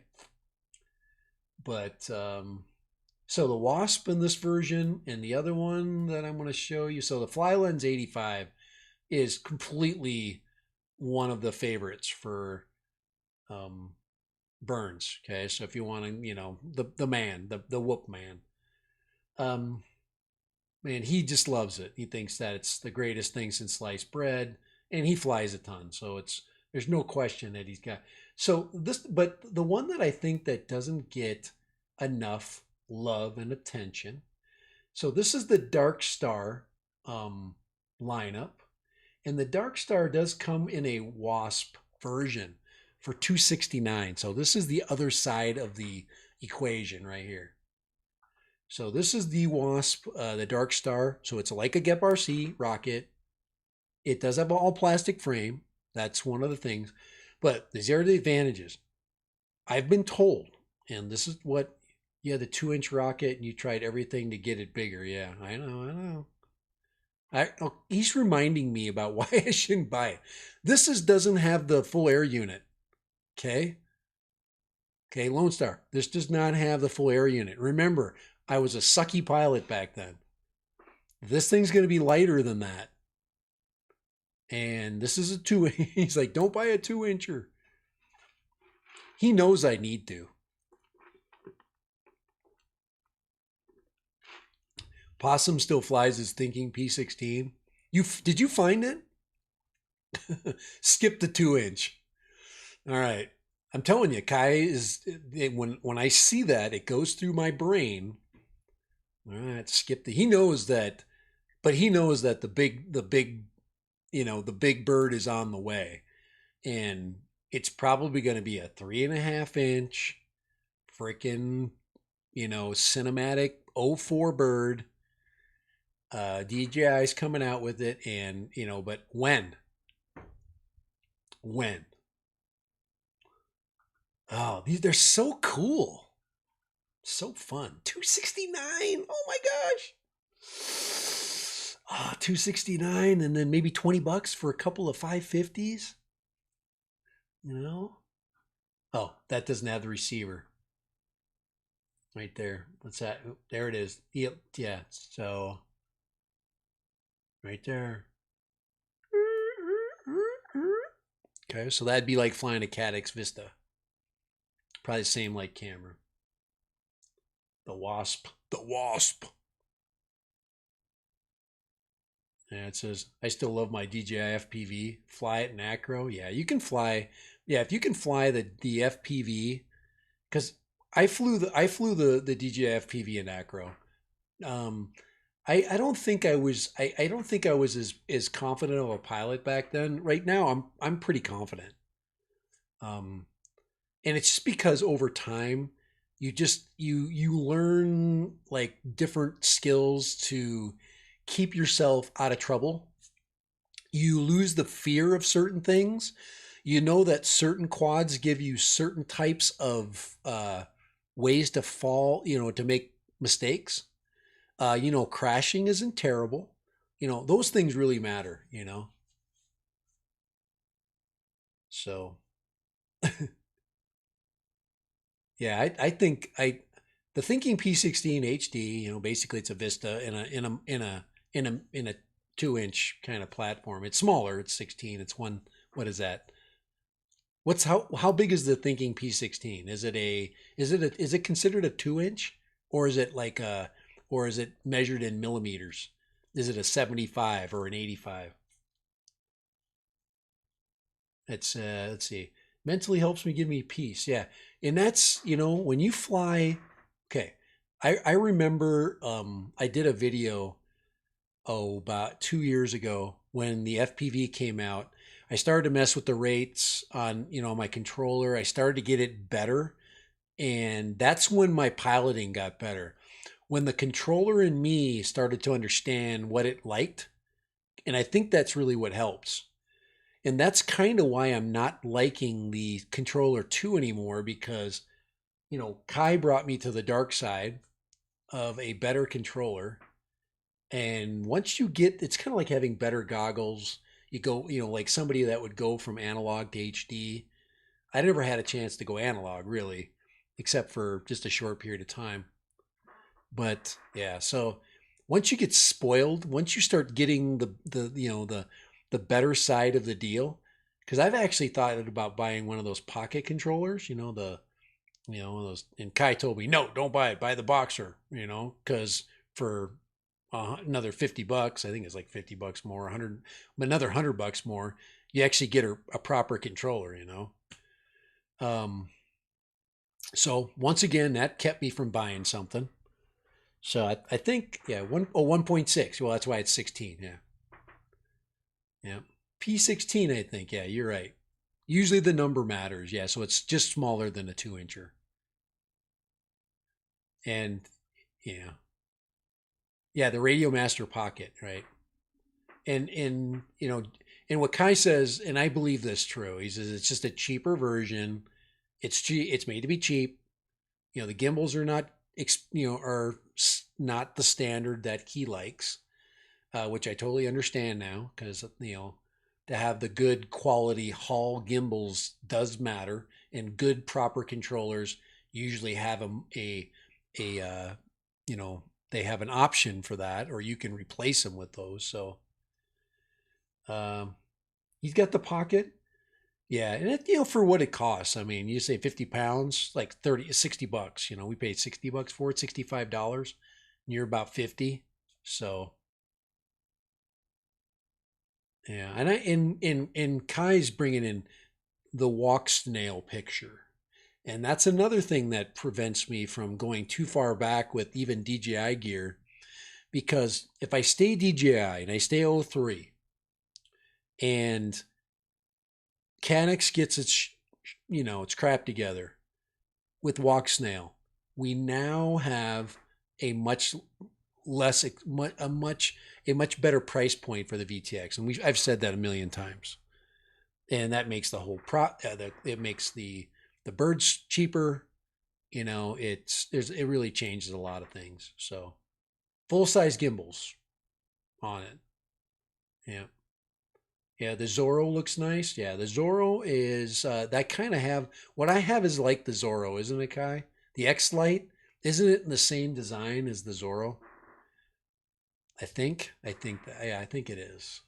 but so the Wasp in this version and the other one that I'm going to show you. So the Fly Lens 85 is completely one of the favorites for um, Burns. Okay, so if you want to, the man, the whoop man, um, man, he just loves it. He thinks that it's the greatest thing since sliced bread, and he flies a ton. So there's no question that he's got. So this, but the one that I think that doesn't get enough love and attention. So this is the Dark Star um, lineup. And the Dark Star does come in a Wasp version for 269. So this is the other side of the equation right here. So this is the Wasp, the Dark Star. So it's like a Gep RC rocket. It does have an all plastic frame. That's one of the things. But these are the advantages. I've been told, and this is what, yeah, the 2-inch rocket, and you tried everything to get it bigger. Yeah, I know. He's reminding me about why I shouldn't buy it. This doesn't have the full air unit. Okay. Okay, Lone Star. This does not have the full air unit. Remember, I was a sucky pilot back then. This thing's going to be lighter than that. And this is a 2. He's like, don't buy a 2-incher. He knows I need to. Possum still flies his thinking P16. Did you find it? Skip the 2-inch. All right. I'm telling you, Kai is when I see that, it goes through my brain. All right, skip the. He knows that, but he knows that the big bird is on the way, and it's probably going to be a 3.5-inch freaking cinematic '04 bird. DJI's coming out with it, and but when? Oh, they're so cool. So fun. 269. Oh my gosh. 269 and then maybe $20 for a couple of 550s. Oh, that doesn't have the receiver. Right there. What's that? Oh, there it is. Yep. Yeah. So right there. Okay, so that'd be like flying a CADX Vista. Probably the same light camera. The Wasp. Yeah, it says, I still love my DJI FPV. Fly it in acro. Yeah, you can fly. Yeah, if you can fly the FPV, because I flew the DJI FPV in acro. Um, I don't think I was I don't think I was as confident of a pilot back then. Right now, I'm pretty confident. Um, and it's just because over time you learn like different skills to keep yourself out of trouble. You lose the fear of certain things. You know that certain quads give you certain types of ways to fall, to make mistakes. Crashing isn't terrible. Those things really matter. So yeah, I think the Thinking P16 HD, basically it's a Vista in a 2-inch kind of platform. It's smaller. It's 16. It's one. What is that? How big is the Thinking P16? Is it considered a 2-inch, or is it or is it measured in millimeters? Is it a 75 or an 85? Let's see. Mentally helps me give me peace. Yeah. And that's, when you fly, okay. I remember I did a video about 2 years ago when the FPV came out. I started to mess with the rates on, my controller. I started to get it better. And that's when my piloting got better. When the controller and me started to understand what it liked. And I think that's really what helps. And that's kind of why I'm not liking the controller 2 anymore, because, Kai brought me to the dark side of a better controller. And once you get, it's kind of like having better goggles. You go, like somebody that would go from analog to HD. I never had a chance to go analog really, except for just a short period of time. But yeah, so once you get spoiled, once you start getting the better side of the deal, because I've actually thought about buying one of those pocket controllers, one of those. And Kai told me, no, don't buy it, buy the Boxer, because for another $50, I think it's like $50 more, 100, another $100 more, you actually get a proper controller. Um, So once again, that kept me from buying something. So I think, yeah, 1.6. Well, that's why it's 16. Yeah. Yeah. P16, I think. Yeah, you're right. Usually the number matters. Yeah. So it's just smaller than a 2 incher. And yeah. Yeah. The Radio Master Pocket, right? And, and what Kai says, and I believe this true, he says it's just a cheaper version. It's cheap. It's made to be cheap. The gimbals are not, are not the standard that he likes, which I totally understand now because, to have the good quality Hall gimbals does matter, and good proper controllers usually have a they have an option for that, or you can replace them with those. So um, he's got the pocket. Yeah, and for what it costs. I mean, you say 50 pounds, like 30, $60. We paid $60 for it, $65, and you're about 50. So yeah, and in Kai's bringing in the walk snail picture. And that's another thing that prevents me from going too far back with even DJI gear. Because if I stay DJI and I stay O3 and Canucks gets its crap together with walk snail, we now have a much less a much better price point for the VTX, and I've said that a million times, and that makes the whole it makes the birds cheaper. It really changes a lot of things. So full size gimbals on it. Yeah. Yeah, the Zorro looks nice. Yeah, the Zorro is that kind of have what I have is like the Zorro, isn't it, Kai? The X Lite, isn't it in the same design as the Zorro? I think. Yeah, I think it is.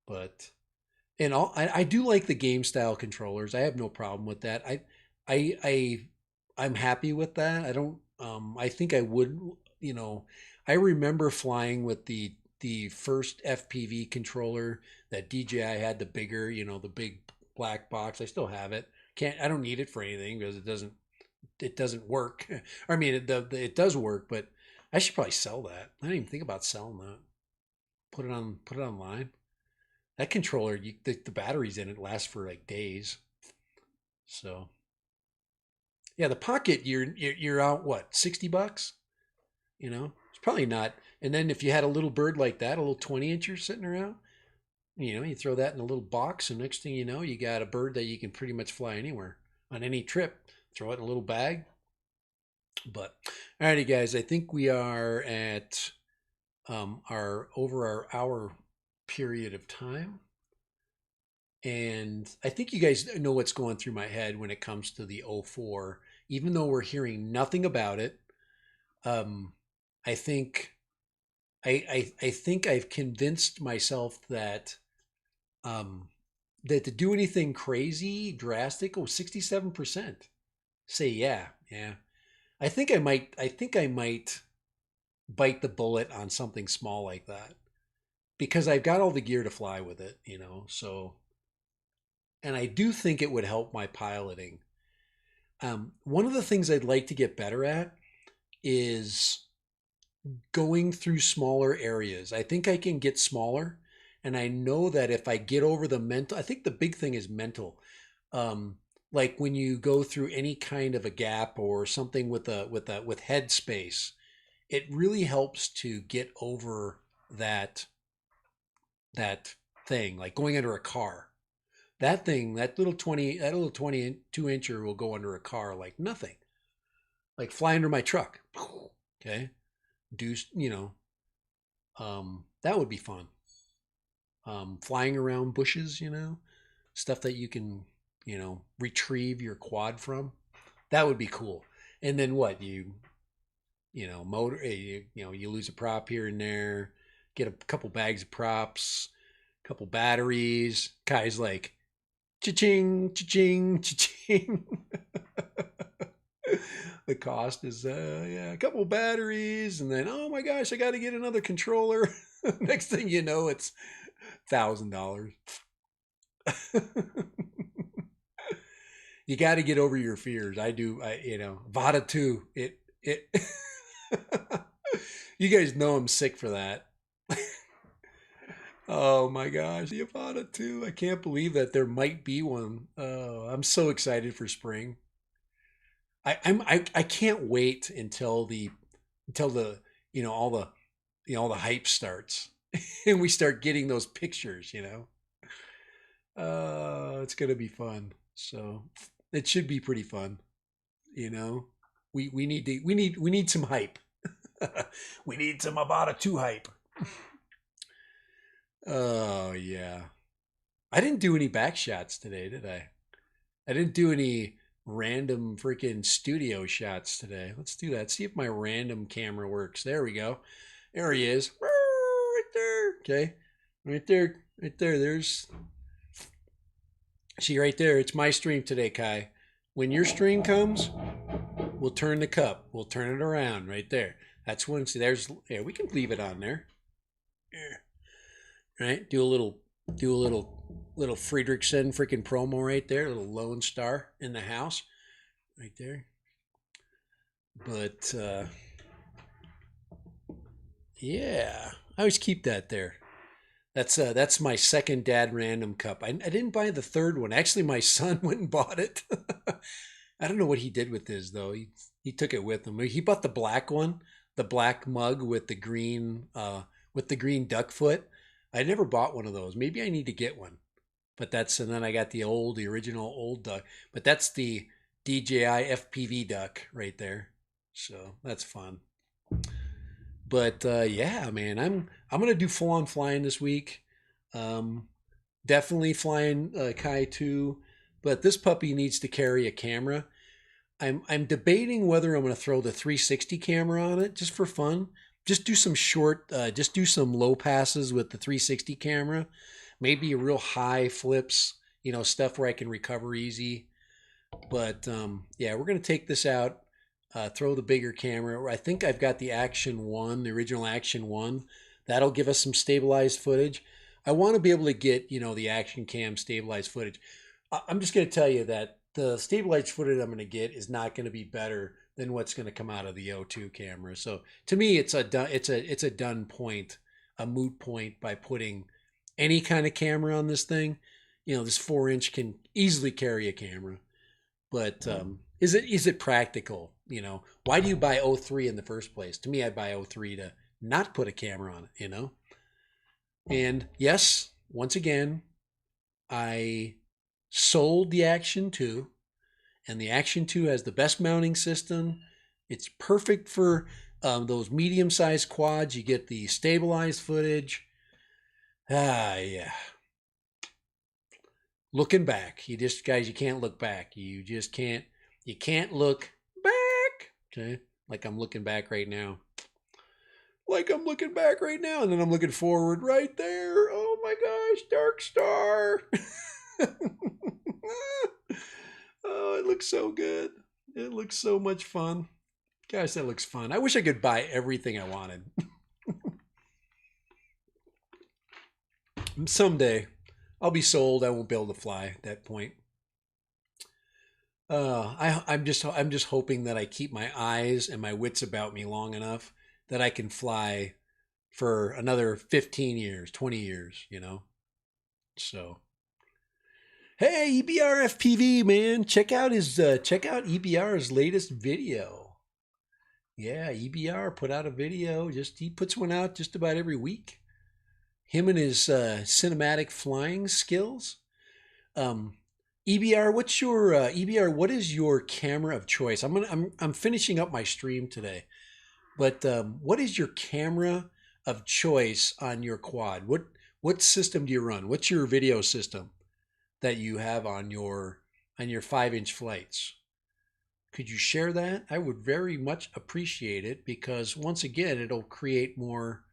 But and I do like the game style controllers. I have no problem with that. I I I'm happy with that. I don't I think I would, you know, I remember flying with the first FPV controller that DJI had, the bigger, the big black box. I still have it. I don't need it for anything because it doesn't work. I mean, it does work, but I should probably sell that. I didn't even think about selling that. Put it online. That controller, the batteries in it last for like days. So yeah, the Pocket, you're out what, $60? It's probably not. And then if you had a little bird like that, a little 20 incher sitting around, you throw that in a little box, and next thing you know, you got a bird that you can pretty much fly anywhere on any trip. Throw it in a little bag. But alrighty, guys, I think we are at our over our hour period of time. And I think you guys know what's going through my head when it comes to the O4. Even though we're hearing nothing about it, um, I think I think I've convinced myself um, that to do anything crazy, drastic, 67% say yeah, yeah. I think I might bite the bullet on something small like that because I've got all the gear to fly with it. So, and I do think it would help my piloting. One of the things I'd like to get better at is going through smaller areas. I think I can get smaller. And I know that if I get over the mental, I think the big thing is mental. Um, like when you go through any kind of a gap or something with head space, it really helps to get over that that thing, like going under a car. That little 22 incher will go under a car like nothing. Like fly under my truck. Okay. Do that would be fun. Flying around bushes, stuff that you can, retrieve your quad from. That would be cool. And then what? You lose a prop here and there, get a couple bags of props, a couple batteries. Kai's like, cha-ching, cha-ching, cha-ching. The cost is yeah, a couple batteries, and then oh my gosh, I got to get another controller. Next thing you know, it's $1,000. You got to get over your fears. I do. Avada 2. It. You guys know I'm sick for that. Oh my gosh, the Avada 2. I can't believe that there might be one. Oh, I'm so excited for spring. I can't wait until the all the all the hype starts and we start getting those pictures. It's gonna be fun. So it should be pretty fun. You know, we need some hype. We need some Avada 2 hype. Oh yeah. I didn't do any back shots today, did I? I didn't do any random freaking studio shots today. Let's do that. See if my random camera works. There we go. There he is. Right there. Okay. Right there. Right there. See right there. It's my stream today, Kai. When your stream comes, we'll turn the cup. We'll turn it around right there. That's when, see, yeah, we can leave it on there. Yeah. Right? Do a little Friedrichsen freaking promo right there, a little Lone Star in the house right there. But yeah, I always keep that there. That's my second dad random cup. I didn't buy the third one. Actually, my son went and bought it. I don't know what he did with his though. He took it with him. He bought the black one, the black mug with the green duck foot. I never bought one of those. Maybe I need to get one. And then I got the original old duck. But that's the DJI FPV duck right there. So that's fun. But yeah, man, I'm gonna do full on flying this week. Um, Definitely flying Kai too. But this puppy needs to carry a camera. I'm debating whether I'm gonna throw the 360 camera on it just for fun. Just do some low passes with the 360 camera, maybe real high flips, stuff where I can recover easy. But yeah, we're gonna take this out, throw the bigger camera. I think I've got the Action One, the original Action One. That'll give us some stabilized footage. I want to be able to get the Action Cam stabilized footage. I'm just gonna tell you that the stabilized footage I'm gonna get is not gonna be better than what's going to come out of the O2 camera. So to me, it's a done point, a moot point by putting any kind of camera on this thing. This 4-inch can easily carry a camera, but is it practical? Why do you buy O3 in the first place? To me, I buy O3 to not put a camera on it. And yes, once again, I sold the Action 2. And the Action 2 has the best mounting system. It's perfect for those medium-sized quads. You get the stabilized footage. Yeah. Looking back, guys, you can't look back. You just can't. You can't look back. Okay, like I'm looking back right now. And then I'm looking forward right there. Oh my gosh, Dark Star. Oh, it looks so good. It looks so much fun. Gosh, that looks fun. I wish I could buy everything I wanted. Someday, I'll be sold. I won't be able to fly at that point. I'm just hoping that I keep my eyes and my wits about me long enough that I can fly for another 15 years, 20 years. So hey, EBR FPV, man, check out EBR's latest video. Yeah, EBR put out a video. He puts one out just about every week. Him and his cinematic flying skills. EBR, what is your camera of choice? I'm finishing up my stream today, but what is your camera of choice on your quad? What system do you run? What's your video system that you have on your 5-inch flights? Could you share that? I would very much appreciate it because once again, it'll create more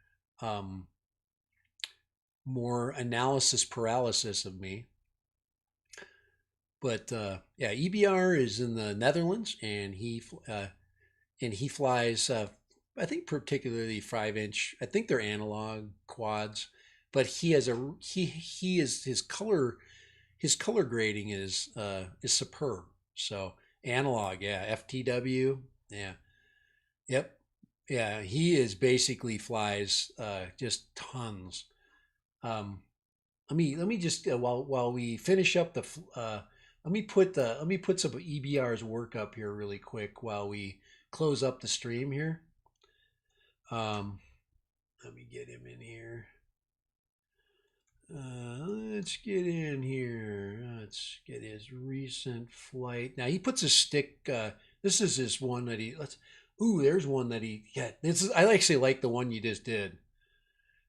analysis paralysis of me. But yeah, EBR is in the Netherlands, and he flies. I think particularly 5-inch. I think they're analog quads, but he is his color grading is superb. So analog, yeah, FTW, yeah, yep, yeah. He is basically flies just tons. Um, let me just while we finish up let me put some EBR's work up here really quick while we close up the stream here. Um, let me get him in here. Let's get in here. Let's get his recent flight. Now he puts a stick. This is his one that he. Let's. Ooh, there's one that he. Yeah, this is. I actually like the one you just did.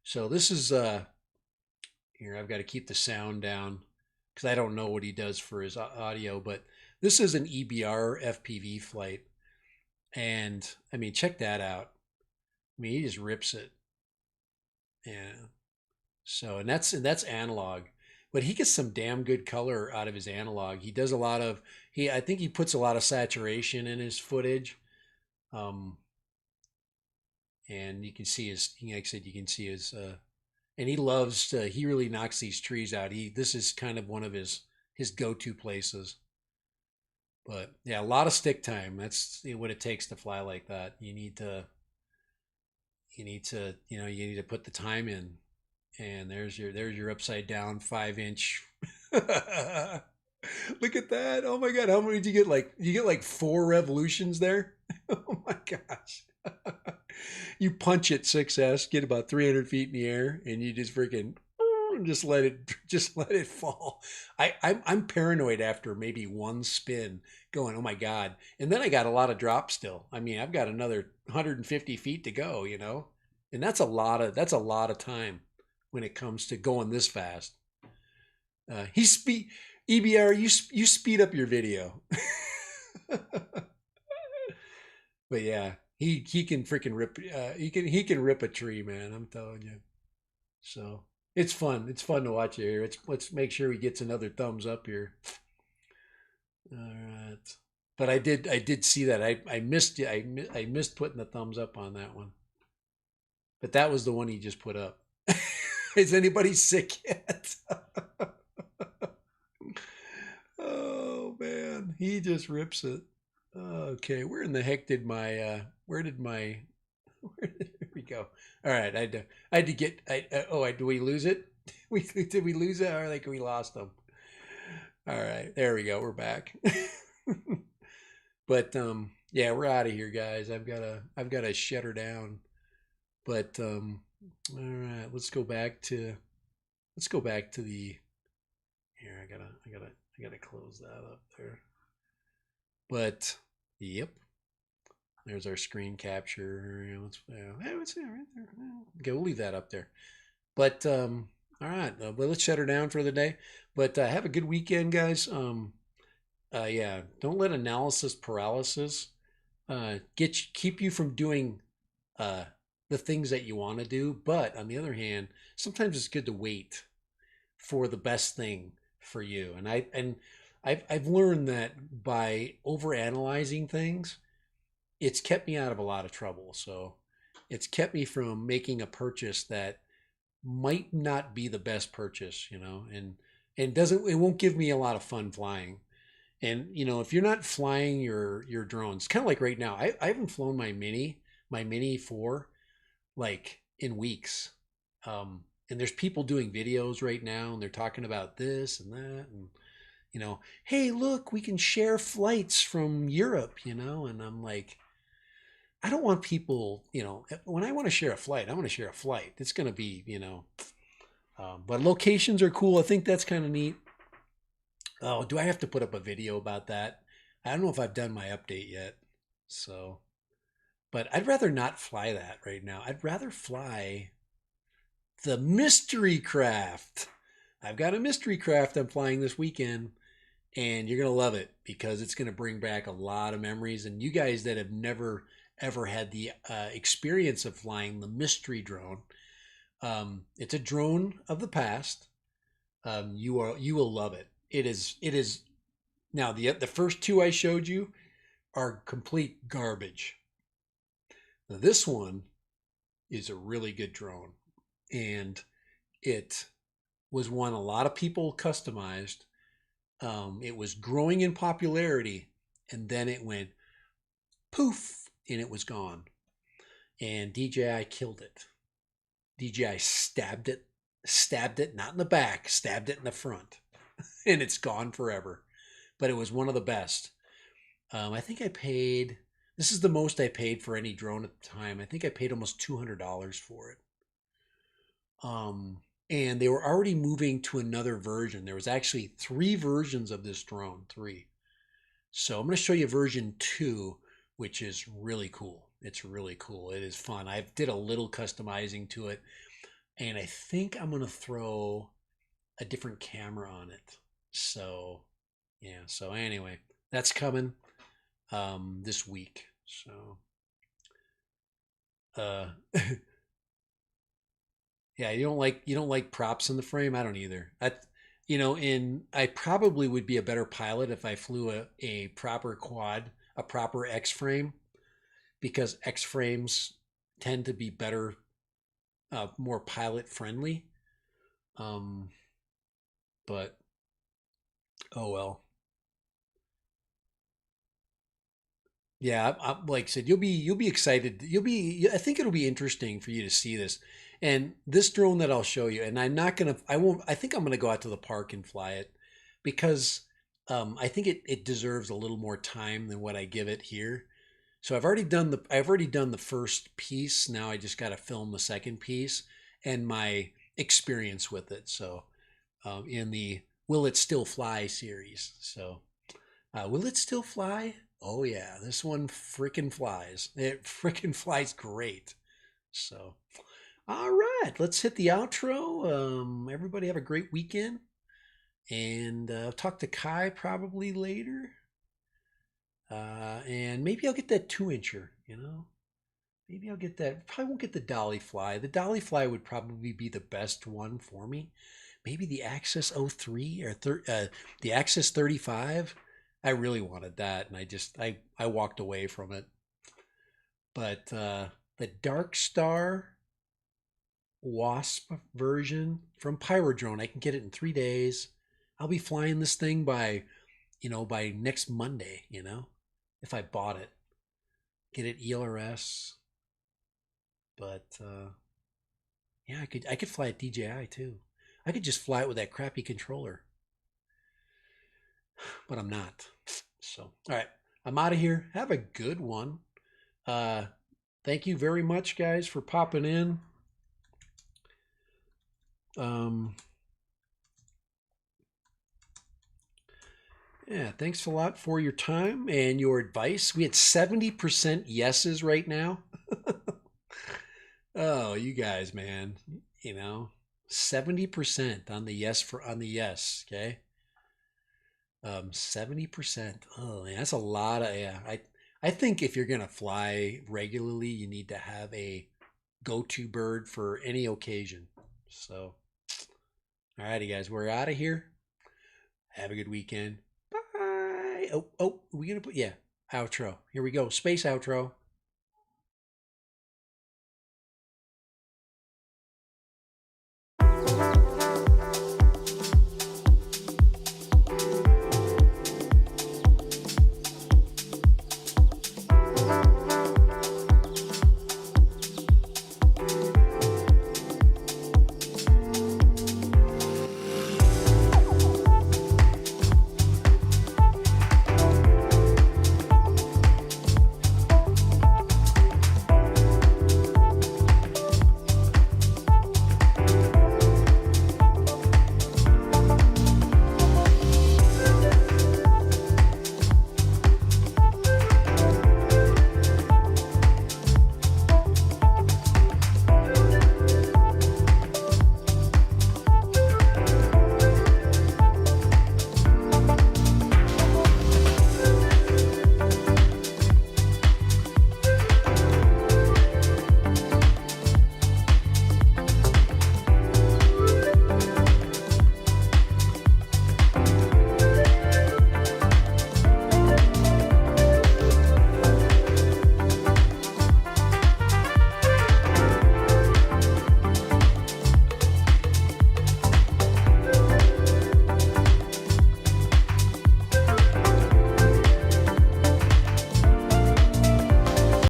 So this is. Here I've got to keep the sound down because I don't know what he does for his audio, but this is an EBR FPV flight, and I mean check that out. I mean he just rips it. Yeah. So and that's analog, but he gets some damn good color out of his analog. He does a lot of he. I think he puts a lot of saturation in his footage, um, and you can see his. Like I said, you can see his. And he loves. He really knocks these trees out. This is kind of one of his go-to places. But yeah, a lot of stick time. That's what it takes to fly like that. You need to put the time in. And there's your upside down 5-inch. Look at that. Oh my god, how many did you get? Like you get like 4 revolutions there? Oh my gosh. You punch it 6S, get about 300 feet in the air, and you just freaking just let it fall. I'm paranoid after maybe one spin, going, oh my god. And then I got a lot of drop still. I mean, I've got another 150 feet to go, and that's a lot of time when it comes to going this fast. He speed EBR, you speed up your video. But yeah, he can freaking rip. He can rip a tree, man. I'm telling you. So it's fun. It's fun to watch it here. Let's make sure he gets another thumbs up here. All right. But I did see that. I missed it. I missed putting the thumbs up on that one. But that was the one he just put up. Is anybody sick yet? Oh man, he just rips it. Okay, where in the heck did my there we go. All right, I had to get did we lose it? Did we lose it or like we lost them? All right, there we go. We're back. But yeah, we're out of here, guys. I've got to shut her down. But all right, let's go back to the here. I gotta close that up there. But yep, there's our screen capture. It's right there. Okay, we'll leave that up there. But all right, well, let's shut her down for the day. But have a good weekend, guys. Yeah, don't let analysis paralysis keep you from doing uh, the things that you want to do. But on the other hand, sometimes it's good to wait for the best thing for you. And I've learned that by overanalyzing things, it's kept me out of a lot of trouble. So it's kept me from making a purchase that might not be the best purchase, and it won't give me a lot of fun flying. And if you're not flying your drones, kind of like right now, I haven't flown my Mini 4 like in weeks. And there's people doing videos right now, and they're talking about this and that, and hey, look, we can share flights from Europe, and I'm like, I don't want people, when I want to share a flight, I want to share a flight. It's going to be, but locations are cool. I think that's kind of neat. Oh, do I have to put up a video about that? I don't know if I've done my update yet. So, but I'd rather not fly that right now. I'd rather fly the mystery craft. I've got a mystery craft I'm flying this weekend, and you're going to love it because it's going to bring back a lot of memories. And you guys that have never ever had the experience of flying the mystery drone, it's a drone of the past. You will love it. It is now the first two I showed you are complete garbage. Now, this one is a really good drone, and it was one a lot of people customized. It was growing in popularity, and then it went poof, and it was gone. And DJI killed it. DJI stabbed it, not in the back, stabbed it in the front, and it's gone forever. But it was one of the best. I think I paid. This is the most I paid for any drone at the time. I think I paid almost $200 for it. And they were already moving to another version. There was actually three versions of this drone, three. So I'm going to show you version 2, which is really cool. It's really cool. It is fun. I did a little customizing to it, and I think I'm going to throw a different camera on it. So yeah. So anyway, that's coming this week. So uh, yeah, you don't like props in the frame. I don't either. I probably would be a better pilot if I flew a proper quad, a proper X frame, because X frames tend to be better, more pilot friendly. Um, but oh well. Yeah, like I said, you'll be excited. I think it'll be interesting for you to see this. And this drone that I'll show you, and I won't, I think I'm gonna go out to the park and fly it because I think it deserves a little more time than what I give it here. So I've already done the first piece. Now I just got to film the second piece and my experience with it. So in the Will It Still Fly series. So will it still fly? Oh yeah, this one freaking flies. It freaking flies great. So, all right, let's hit the outro. Everybody have a great weekend, and talk to Kai probably later. And maybe I'll get that 2-incher. You know, maybe I'll get that. Probably won't get the dolly fly. The dolly fly would probably be the best one for me. Maybe the Axis 03 or the Axis 35. I really wanted that, and I walked away from it. But the Dark Star Wasp version from Pyrodrone, I can get it in 3 days. I'll be flying this thing by, by next Monday. If I bought it, get it ELRS. But yeah, I could fly at DJI too. I could just fly it with that crappy controller, but I'm not. So, all right, I'm out of here. Have a good one. Uh, thank you very much, guys, for popping in. Yeah, thanks a lot for your time and your advice. We had 70% yeses right now. Oh, you guys, man. You know, 70% on the yes, okay? 70%. Oh, man, that's a lot of, yeah. I think if you're gonna fly regularly, you need to have a go-to bird for any occasion. So, all righty, guys, we're out of here. Have a good weekend. Bye. Oh, we gonna put, yeah, outro. Here we go. Space outro.